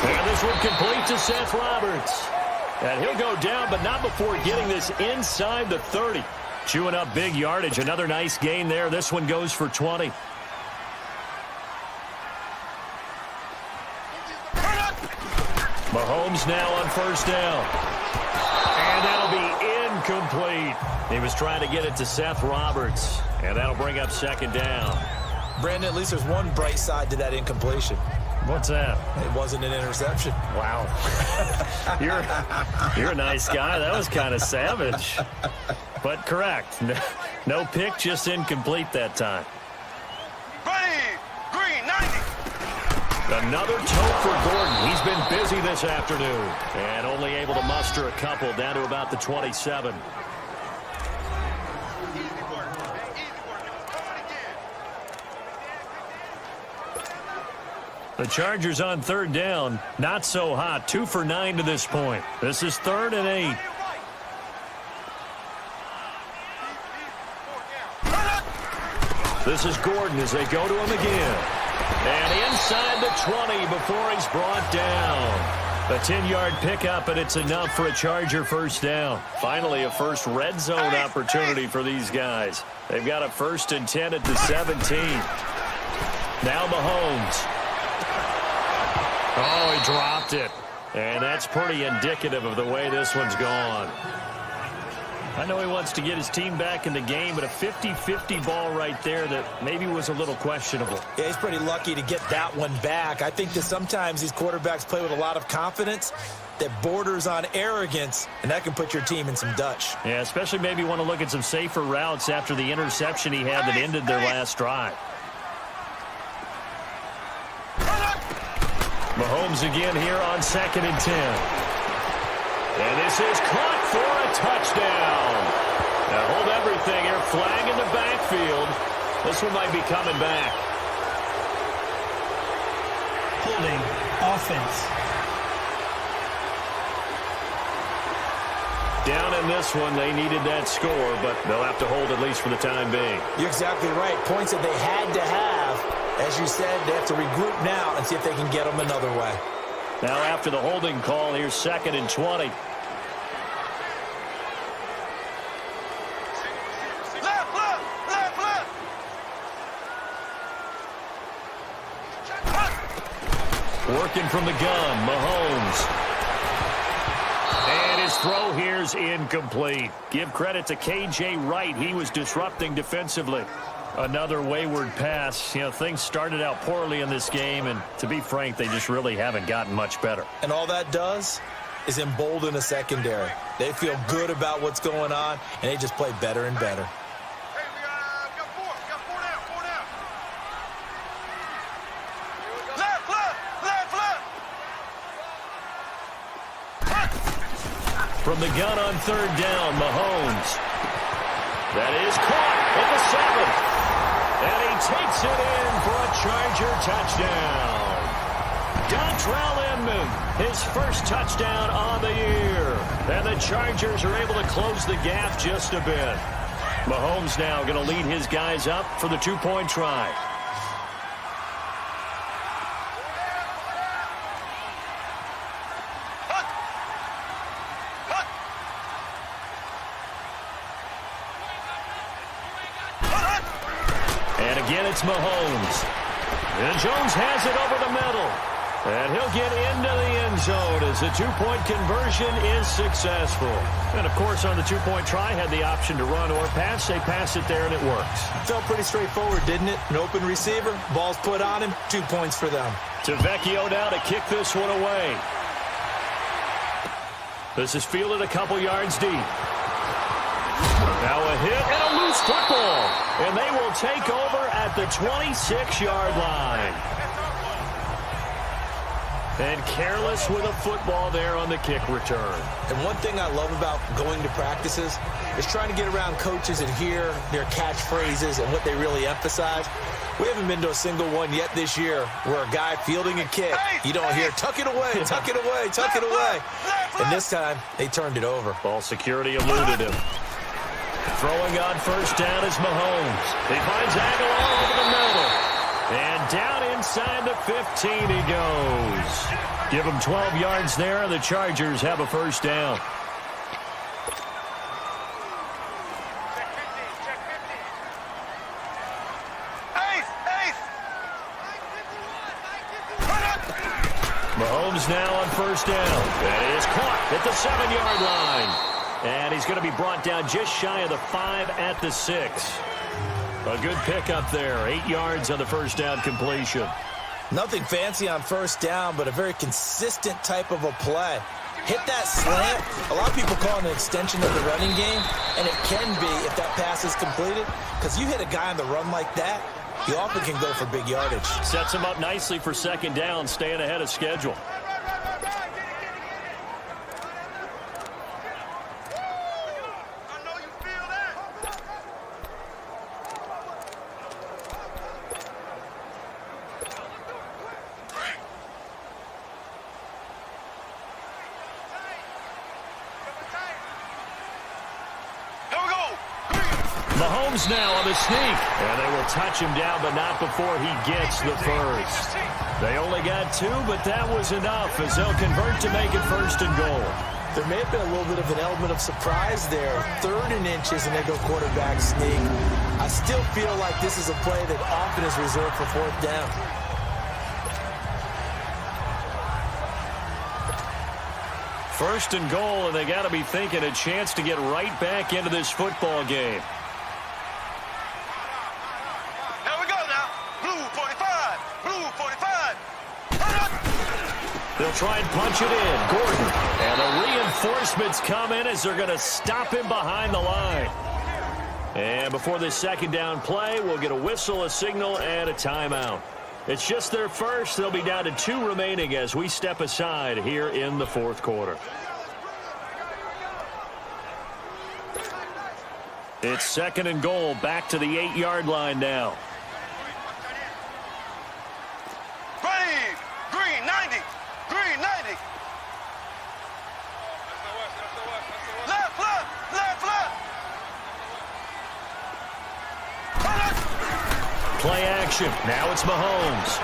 And this one complete to Seth Roberts. And he'll go down, but not before getting this inside the 30. Chewing up big yardage. Another nice gain there. This one goes for 20. Mahomes now on first down. And that'll be incomplete. He was trying to get it to Seth Roberts. And that'll bring up second down.
Brandon, at least there's one bright side to that incompletion.
What's that?
It wasn't an interception.
Wow. You're a nice guy. That was kind of savage. But correct. No pick, just incomplete that time.
Ready, green 90.
Another tote for Gordon. He's been busy this afternoon. And only able to muster a couple down to about the 27. The Chargers on third down. Not so hot. 2 for 9 to this point. This is 3rd and 8. This is Gordon as they go to him again. And inside the 20 before he's brought down. A 10-yard pickup, and it's enough for a Charger first down. Finally, a first red zone opportunity for these guys. They've got a 1st and 10 at the 17. Now Mahomes. Oh, he dropped it. And that's pretty indicative of the way this one's gone. I know he wants to get his team back in the game, but a 50-50 ball right there that maybe was a little questionable.
Yeah, he's pretty lucky to get that one back. I think that sometimes these quarterbacks play with a lot of confidence that borders on arrogance, and that can put your team in some Dutch.
Yeah, especially maybe want to look at some safer routes after the interception he had that ended their last drive. Mahomes again here on 2nd and 10. And this is caught for a touchdown. Now hold everything here. Flag in the backfield. This one might be coming back.
Holding offense.
Down in this one, they needed that score, but they'll have to hold at least for the time being.
You're exactly right. Points that they had to have. As you said, they have to regroup now and see if they can get them another way.
Now after the holding call, here's 2nd and 20.
Left, left, left, left.
Working from the gun, Mahomes. And his throw here's incomplete. Give credit to K.J. Wright. He was disrupting defensively. Another wayward pass. You know, things started out poorly in this game, and to be frank, they just really haven't gotten much better.
And all that does is embolden a secondary. They feel good about what's going on, and they just play better and better.
Hey, we got four down. Left, left, left, left.
From the gun on third down, Mahomes. That is caught at the 7. And he takes it in for a Charger touchdown. Dontrell Inman, his first touchdown on the year. And the Chargers are able to close the gap just a bit. Mahomes now going to lead his guys up for the two-point try. And again, it's Mahomes. And Jones has it over the middle. And he'll get into the end zone as the two-point conversion is successful. And, of course, on the two-point try, had the option to run or pass. They pass it there, and it works.
Felt pretty straightforward, didn't it? An open receiver, ball's put on him, 2 points for them.
Vecchio now to kick this one away. This is fielded a couple yards deep. Now a hit and a loose football. And they will take over at the 26-yard line. And careless with a football there on the kick return.
And one thing I love about going to practices is trying to get around coaches and hear their catchphrases and what they really emphasize. We haven't been to a single one yet this year where a guy fielding a kick, you don't hear, tuck it away, tuck it away, tuck it away. And this time, they turned it over.
Ball security eluded him. Throwing on first down is Mahomes. He finds Aguilar over the middle. And down inside the 15 he goes. Give him 12 yards there, and the Chargers have a first down. Mahomes now on first down. That is caught at the 7-yard line. And he's going to be brought down just shy of the 5 at the 6. A good pickup there. 8 yards on the first down completion.
Nothing fancy on first down, but a very consistent type of a play. Hit that slant. A lot of people call it an extension of the running game, and it can be if that pass is completed, because you hit a guy on the run like that, you often can go for big yardage.
Sets him up nicely for second down, staying ahead of schedule. Mahomes now on the sneak. And they will touch him down, but not before he gets the first. They only got 2, but that was enough as they'll convert to make it first and goal.
There may have been a little bit of an element of surprise there. 3rd and inches, and they go quarterback sneak. I still feel like this is a play that often is reserved for 4th down.
First and goal, and they got to be thinking a chance to get right back into this football game.
Here we go now. Blue 45. Blue 45.
They'll try and punch it in. Gordon. And the reinforcements come in as they're going to stop him behind the line. And before this second down play, we'll get a whistle, a signal, and a timeout. It's just their first. They'll be down to 2 remaining as we step aside here in the 4th quarter. It's second and goal, back to the 8-yard line now.
Green 90. Green 90. Left, left, left, left.
Play action. Now it's Mahomes.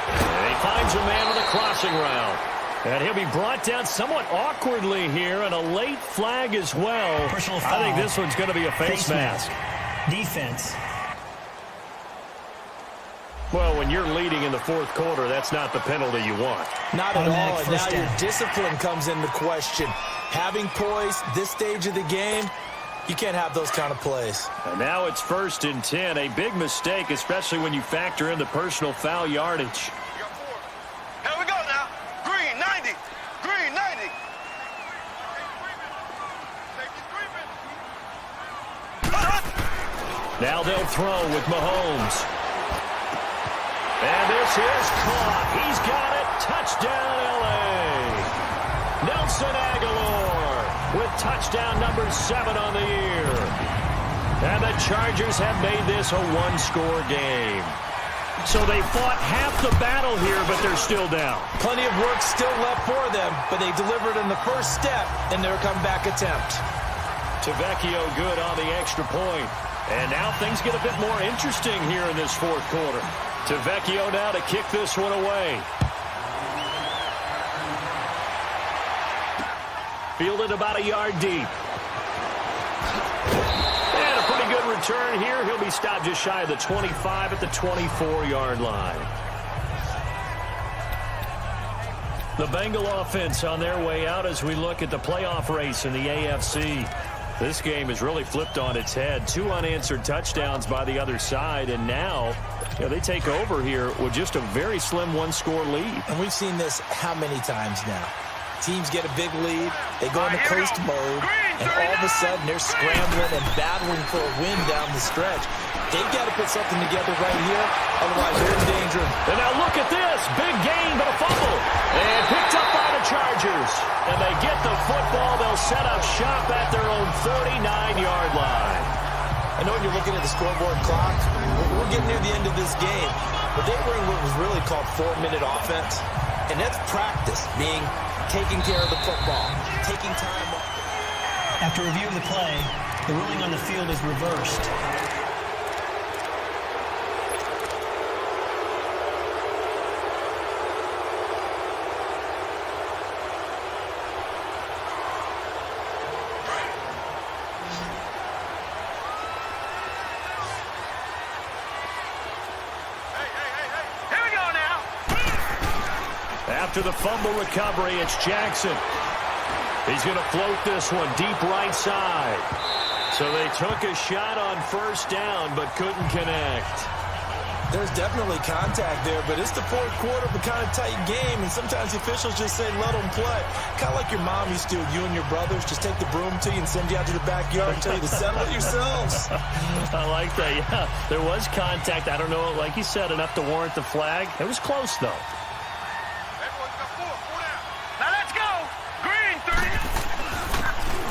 And he finds a man with a crossing route. And he'll be brought down somewhat awkwardly here, and a late flag as well.
Personal foul.
I think this one's going to be a face mask.
Defense.
Well, when you're leading in the 4th quarter, that's not the penalty you want.
Not at all, and now
first
your
down.
discipline comes into question. Having poise this stage of the game, you can't have those kind of plays.
And now it's 1st and 10. A big mistake, especially when you factor in the personal foul yardage.
Here we go now. Green 90. Green 90.
Now they'll throw with Mahomes. And this is caught. He's got it. Touchdown, L.A. Nelson Aguilar with touchdown number 7 on the year. And the Chargers have made this a one-score game. So they fought half the battle here, but they're still down.
Plenty of work still left for them, but they delivered in the first step in their comeback attempt.
Tavecchio good on the extra point. And now things get a bit more interesting here in this fourth quarter. Tavecchio now to kick this one away. Fielded about a yard deep. And a pretty good return here. He'll be stopped just shy of the 25 at the 24-yard line. The Bengal offense on their way out as we look at the playoff race in the AFC. This game is really flipped on its head. 2 unanswered touchdowns by the other side, and now they take over here with just a very slim one-score lead.
And we've seen this how many times now? Teams get a big lead, they go into coast mode, and all of a sudden they're scrambling and battling for a win down the stretch. They've got to put something together right here, otherwise they're in danger.
And now look at this, big gain, but a fumble. And picked up by the Chargers. And they get the football, they'll set up shop at their own 39-yard line.
I know when you're looking at the scoreboard clock, we're getting near the end of this game, but they were in what was really called 4-minute offense. And that's practice, meaning taking care of the football, taking time off.
After reviewing the play, the ruling on the field is reversed.
After the fumble recovery, it's Jackson. He's going to float this one deep right side. So they took a shot on first down, but couldn't connect.
There's definitely contact there, but it's the fourth quarter, but kind of tight game, and sometimes the officials just say, let them play. Kind of like your mom used to, you and your brothers, just take the broom to you and send you out to the backyard and tell you to settle it yourselves.
I like that, yeah. There was contact. I don't know, like you said, enough to warrant the flag. It was close, though.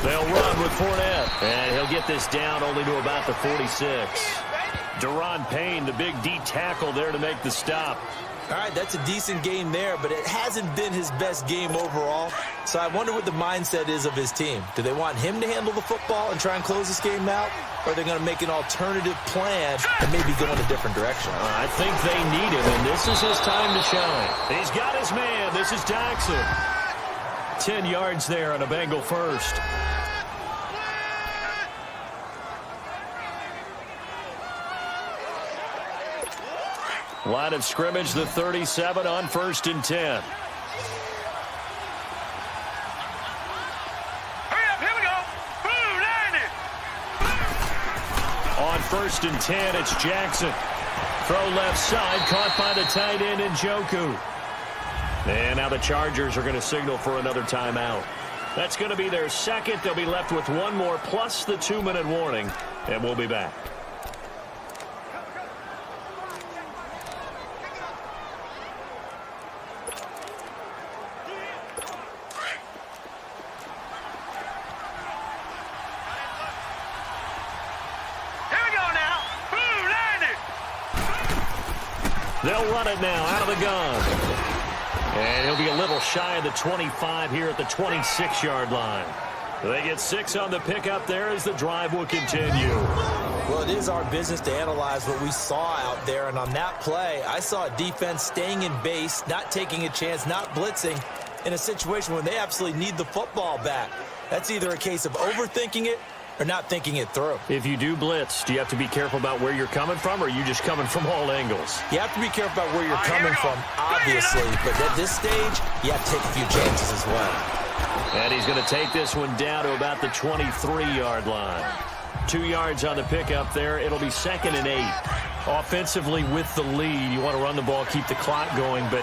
They'll run with Fournette, and he'll get this down only to about the 46. Deron Payne, the big D tackle there to make the stop.
All right, that's a decent game there, but it hasn't been his best game overall. So I wonder what the mindset is of his team. Do they want him to handle the football and try and close this game out? Or are they going to make an alternative plan and maybe go in a different direction?
I think they need him, and this is his time to shine. He's got his man. This is Jackson. 10 yards there on a Bengal first. Line of scrimmage, the 37 on 1st and 10.
Hurry up, here we go. Boom, there it is.
On 1st and 10, it's Jackson. Throw left side, caught by the tight end Njoku. And now the Chargers are going to signal for another timeout. That's going to be their second. They'll be left with one more plus the 2-minute warning, and we'll be back. They'll run it now out of the gun. And he'll be a little shy of the 25 here at the 26-yard line. They get 6 on the pickup there as the drive will continue.
Well, it is our business to analyze what we saw out there. And on that play, I saw a defense staying in base, not taking a chance, not blitzing in a situation when they absolutely need the football back. That's either a case of overthinking it or not thinking it through.
If you do blitz, do you have to be careful about where you're coming from, or are you just coming from all angles?
You have to be careful about where you're coming from, obviously. But at this stage, you have to take a few chances as well.
And he's going to take this one down to about the 23-yard line. 2 yards on the pickup there. It'll be 2nd and 8. Offensively with the lead, you want to run the ball, keep the clock going, but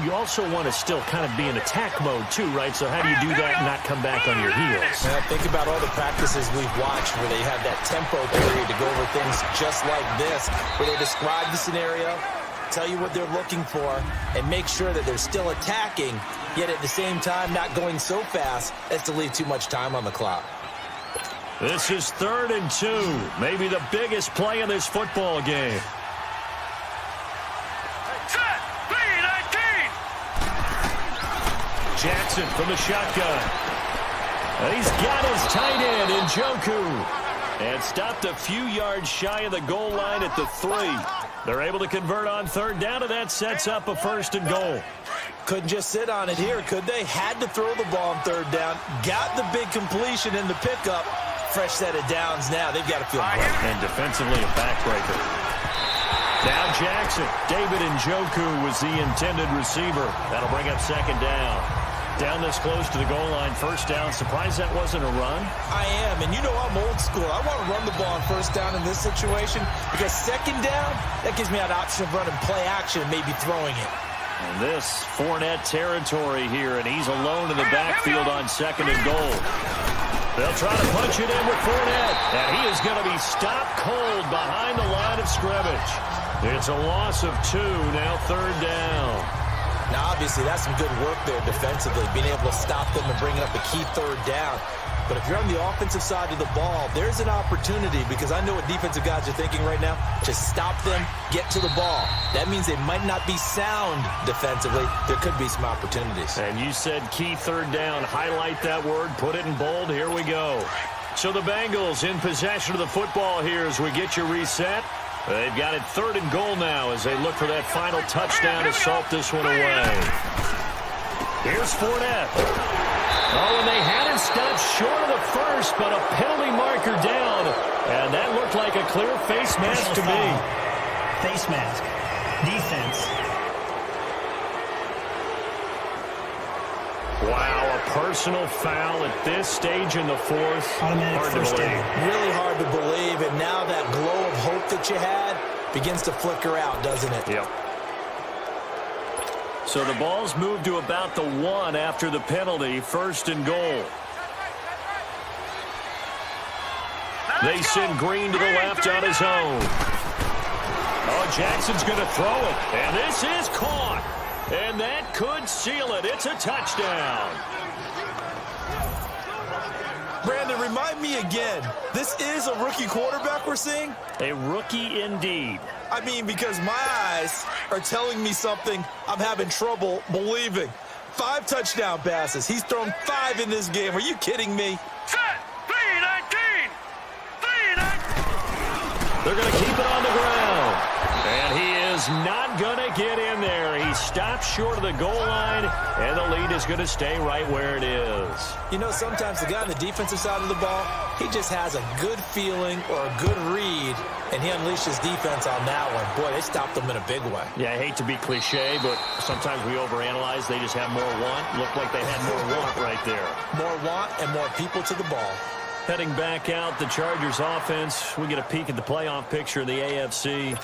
you also want to still kind of be in attack mode too, right? So how do you do that and not come back on your heels?
And I think about all the practices we've watched where they have that tempo period to go over things just like this, where they describe the scenario, tell you what they're looking for, and make sure that they're still attacking, yet at the same time not going so fast as to leave too much time on the clock.
This is 3rd and 2. Maybe the biggest play in this football game.
Set. 3-19.
Jackson from the shotgun. And he's got his tight end in Njoku. And stopped a few yards shy of the goal line at the 3. They're able to convert on 3rd down, and that sets up a 1st and goal.
Couldn't just sit on it here, could they? Had to throw the ball on 3rd down. Got the big completion in the pickup. Fresh set of downs now. They've got to feel great.
And defensively a backbreaker. Now Jackson. David Njoku was the intended receiver. That'll bring up 2nd down. Down this close to the goal line, 1st down. Surprised that wasn't a run?
I am, and you know I'm old school. I want to run the ball on 1st down in this situation because 2nd down, that gives me an option of running play action and maybe throwing it.
And this Fournette territory here, and he's alone in the backfield on 2nd and goal. They'll try to punch it in with Fournette, and he is going to be stopped cold behind the line of scrimmage. It's a loss of 2, now 3rd down.
Now, obviously, that's some good work there defensively, being able to stop them and bring up a key 3rd down. But if you're on the offensive side of the ball, there's an opportunity because I know what defensive guys are thinking right now. Just stop them, get to the ball. That means they might not be sound defensively. There could be some opportunities.
And you said key 3rd down. Highlight that word. Put it in bold. Here we go. So the Bengals in possession of the football here as we get you reset. They've got it 3rd and goal now as they look for that final touchdown to salt this one away. Here's Fournette. Oh, and they had it stopped short of the 1st, but a penalty marker down. And that looked like a clear face mask to me.
Face mask. Defense.
Wow, a personal foul at this stage in the 4th.
Automatic
Hard to
1st
believe.
down.
Really hard to believe, and now that glow of hope that you had begins to flicker out, doesn't it?
Yep. So the ball's moved to about the 1 after the penalty, 1st and goal. They send Green to the left on his own. Oh, Jackson's going to throw it, and this is caught. And that could seal it. It's a touchdown.
Brandon, remind me again, this is a rookie quarterback we're seeing?
A rookie indeed.
I mean, because my eyes are telling me something I'm having trouble believing. 5 touchdown passes. He's thrown 5 in this game. Are you kidding me?
Set. 3-19. 3-19.
They're going to keep it on the ground. And he is not going to get in there. He stopped short of the goal line, and the lead is going to stay right where it is.
You know, sometimes the guy on the defensive side of the ball, he just has a good feeling or a good read, and he unleashed his defense on that one. Boy, they stopped them in a big way.
Yeah, I hate to be cliche, but sometimes we overanalyze. They just have more want. Looked like they had more want right there.
More want and more people to the ball.
Heading back out, the Chargers offense. We get a peek at the playoff picture of the AFC.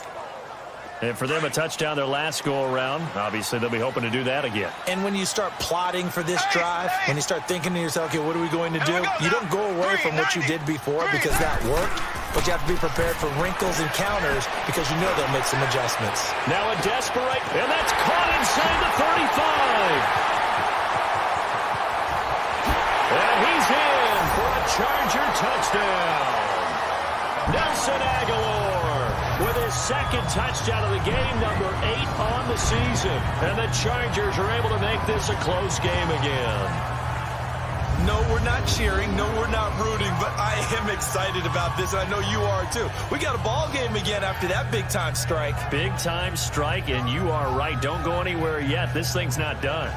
And for them, a touchdown their last go-around. Obviously, they'll be hoping to do that again.
And when you start plotting for this drive, when you start thinking to yourself, okay, what are we going to do? You don't go away from what you did before because that worked, but you have to be prepared for wrinkles and counters because you know they'll make some adjustments.
Now a desperate, and that's caught inside the 35. And he's in for a Charger touchdown. Nelson Aguilar with his 2nd touchdown of the game, number 8 on the season. And the Chargers are able to make this a close game again.
No, we're not cheering. No, we're not rooting, but I am excited about this, and I know you are too. We got a ball game again after that big-time strike.
Big-time strike, and you are right. Don't go anywhere yet. This thing's not done.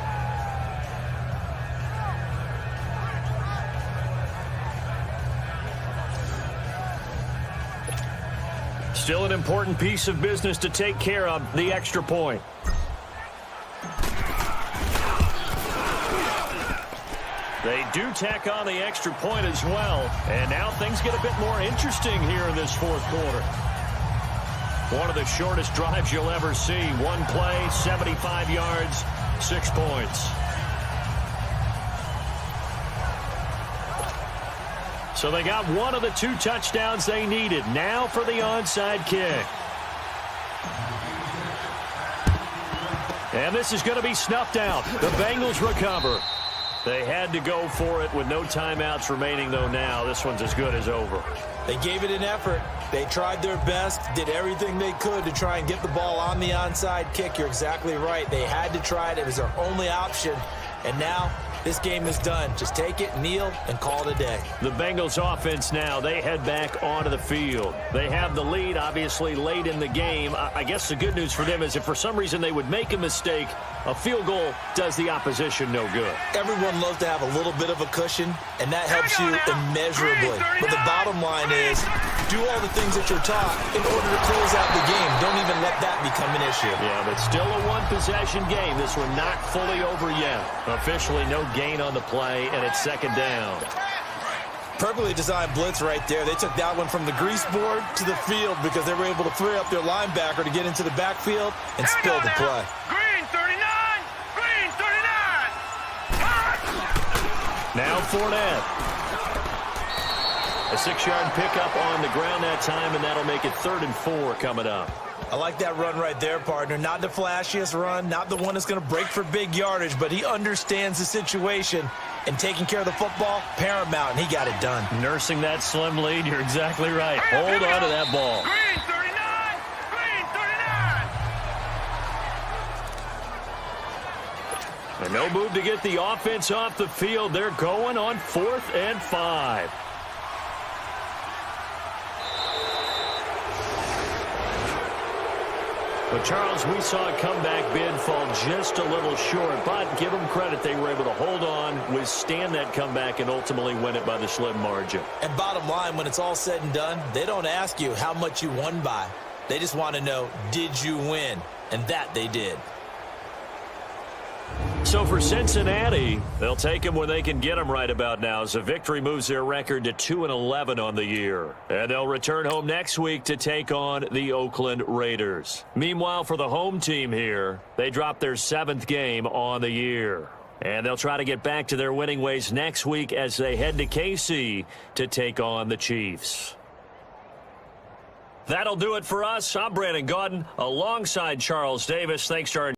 Still an important piece of business to take care of, the extra point. They do tack on the extra point as well. And now things get a bit more interesting here in this 4th quarter. One of the shortest drives you'll ever see. One play, 75 yards, 6 points. So they got one of the 2 touchdowns they needed. Now for the onside kick. And this is going to be snuffed out. The Bengals recover. They had to go for it with no timeouts remaining, though. Now this one's as good as over.
They gave it an effort. They tried their best, did everything they could to try and get the ball on the onside kick. You're exactly right. They had to try it. It was their only option. And now this game is done. Just take it, kneel, and call it a day.
The Bengals offense now, they head back onto the field. They have the lead, obviously, late in the game. I guess the good news for them is if for some reason they would make a mistake, a field goal does the opposition no good.
Everyone loves to have a little bit of a cushion, and that helps you immeasurably. But the bottom line is, do all the things that you're taught in order to close out the game. Don't even let that become an issue.
Yeah, but still a one-possession game. This one not fully over yet. Officially no gain on the play, and it's second down.
Perfectly designed blitz right there. They took that one from the grease board to the field because they were able to free up their linebacker to get into the backfield and spill the play.
Green 39! Green 39!
Now Fournette. A 6-yard pickup on the ground that time, and that'll make it 3rd and 4 coming up.
I like that run right there, partner. Not the flashiest run, not the one that's going to break for big yardage, but he understands the situation, and taking care of the football, paramount, and he got it done.
Nursing that slim lead, you're exactly right. Hold on to that ball.
Green 39! Green 39!
And no move to get the offense off the field. They're going on 4th and 5. But, Charles, we saw a comeback bid fall just a little short, but give them credit. They were able to hold on, withstand that comeback, and ultimately win it by the slim margin.
And bottom line, when it's all said and done, they don't ask you how much you won by. They just want to know, did you win? And that they did.
So for Cincinnati, they'll take them when they can get them right about now, as a victory moves their record to 2-11 on the year. And they'll return home next week to take on the Oakland Raiders. Meanwhile, for the home team here, they dropped their 7th game on the year. And they'll try to get back to their winning ways next week as they head to KC to take on the Chiefs. That'll do it for us. I'm Brandon Gaudin alongside Charles Davis. Thanks to our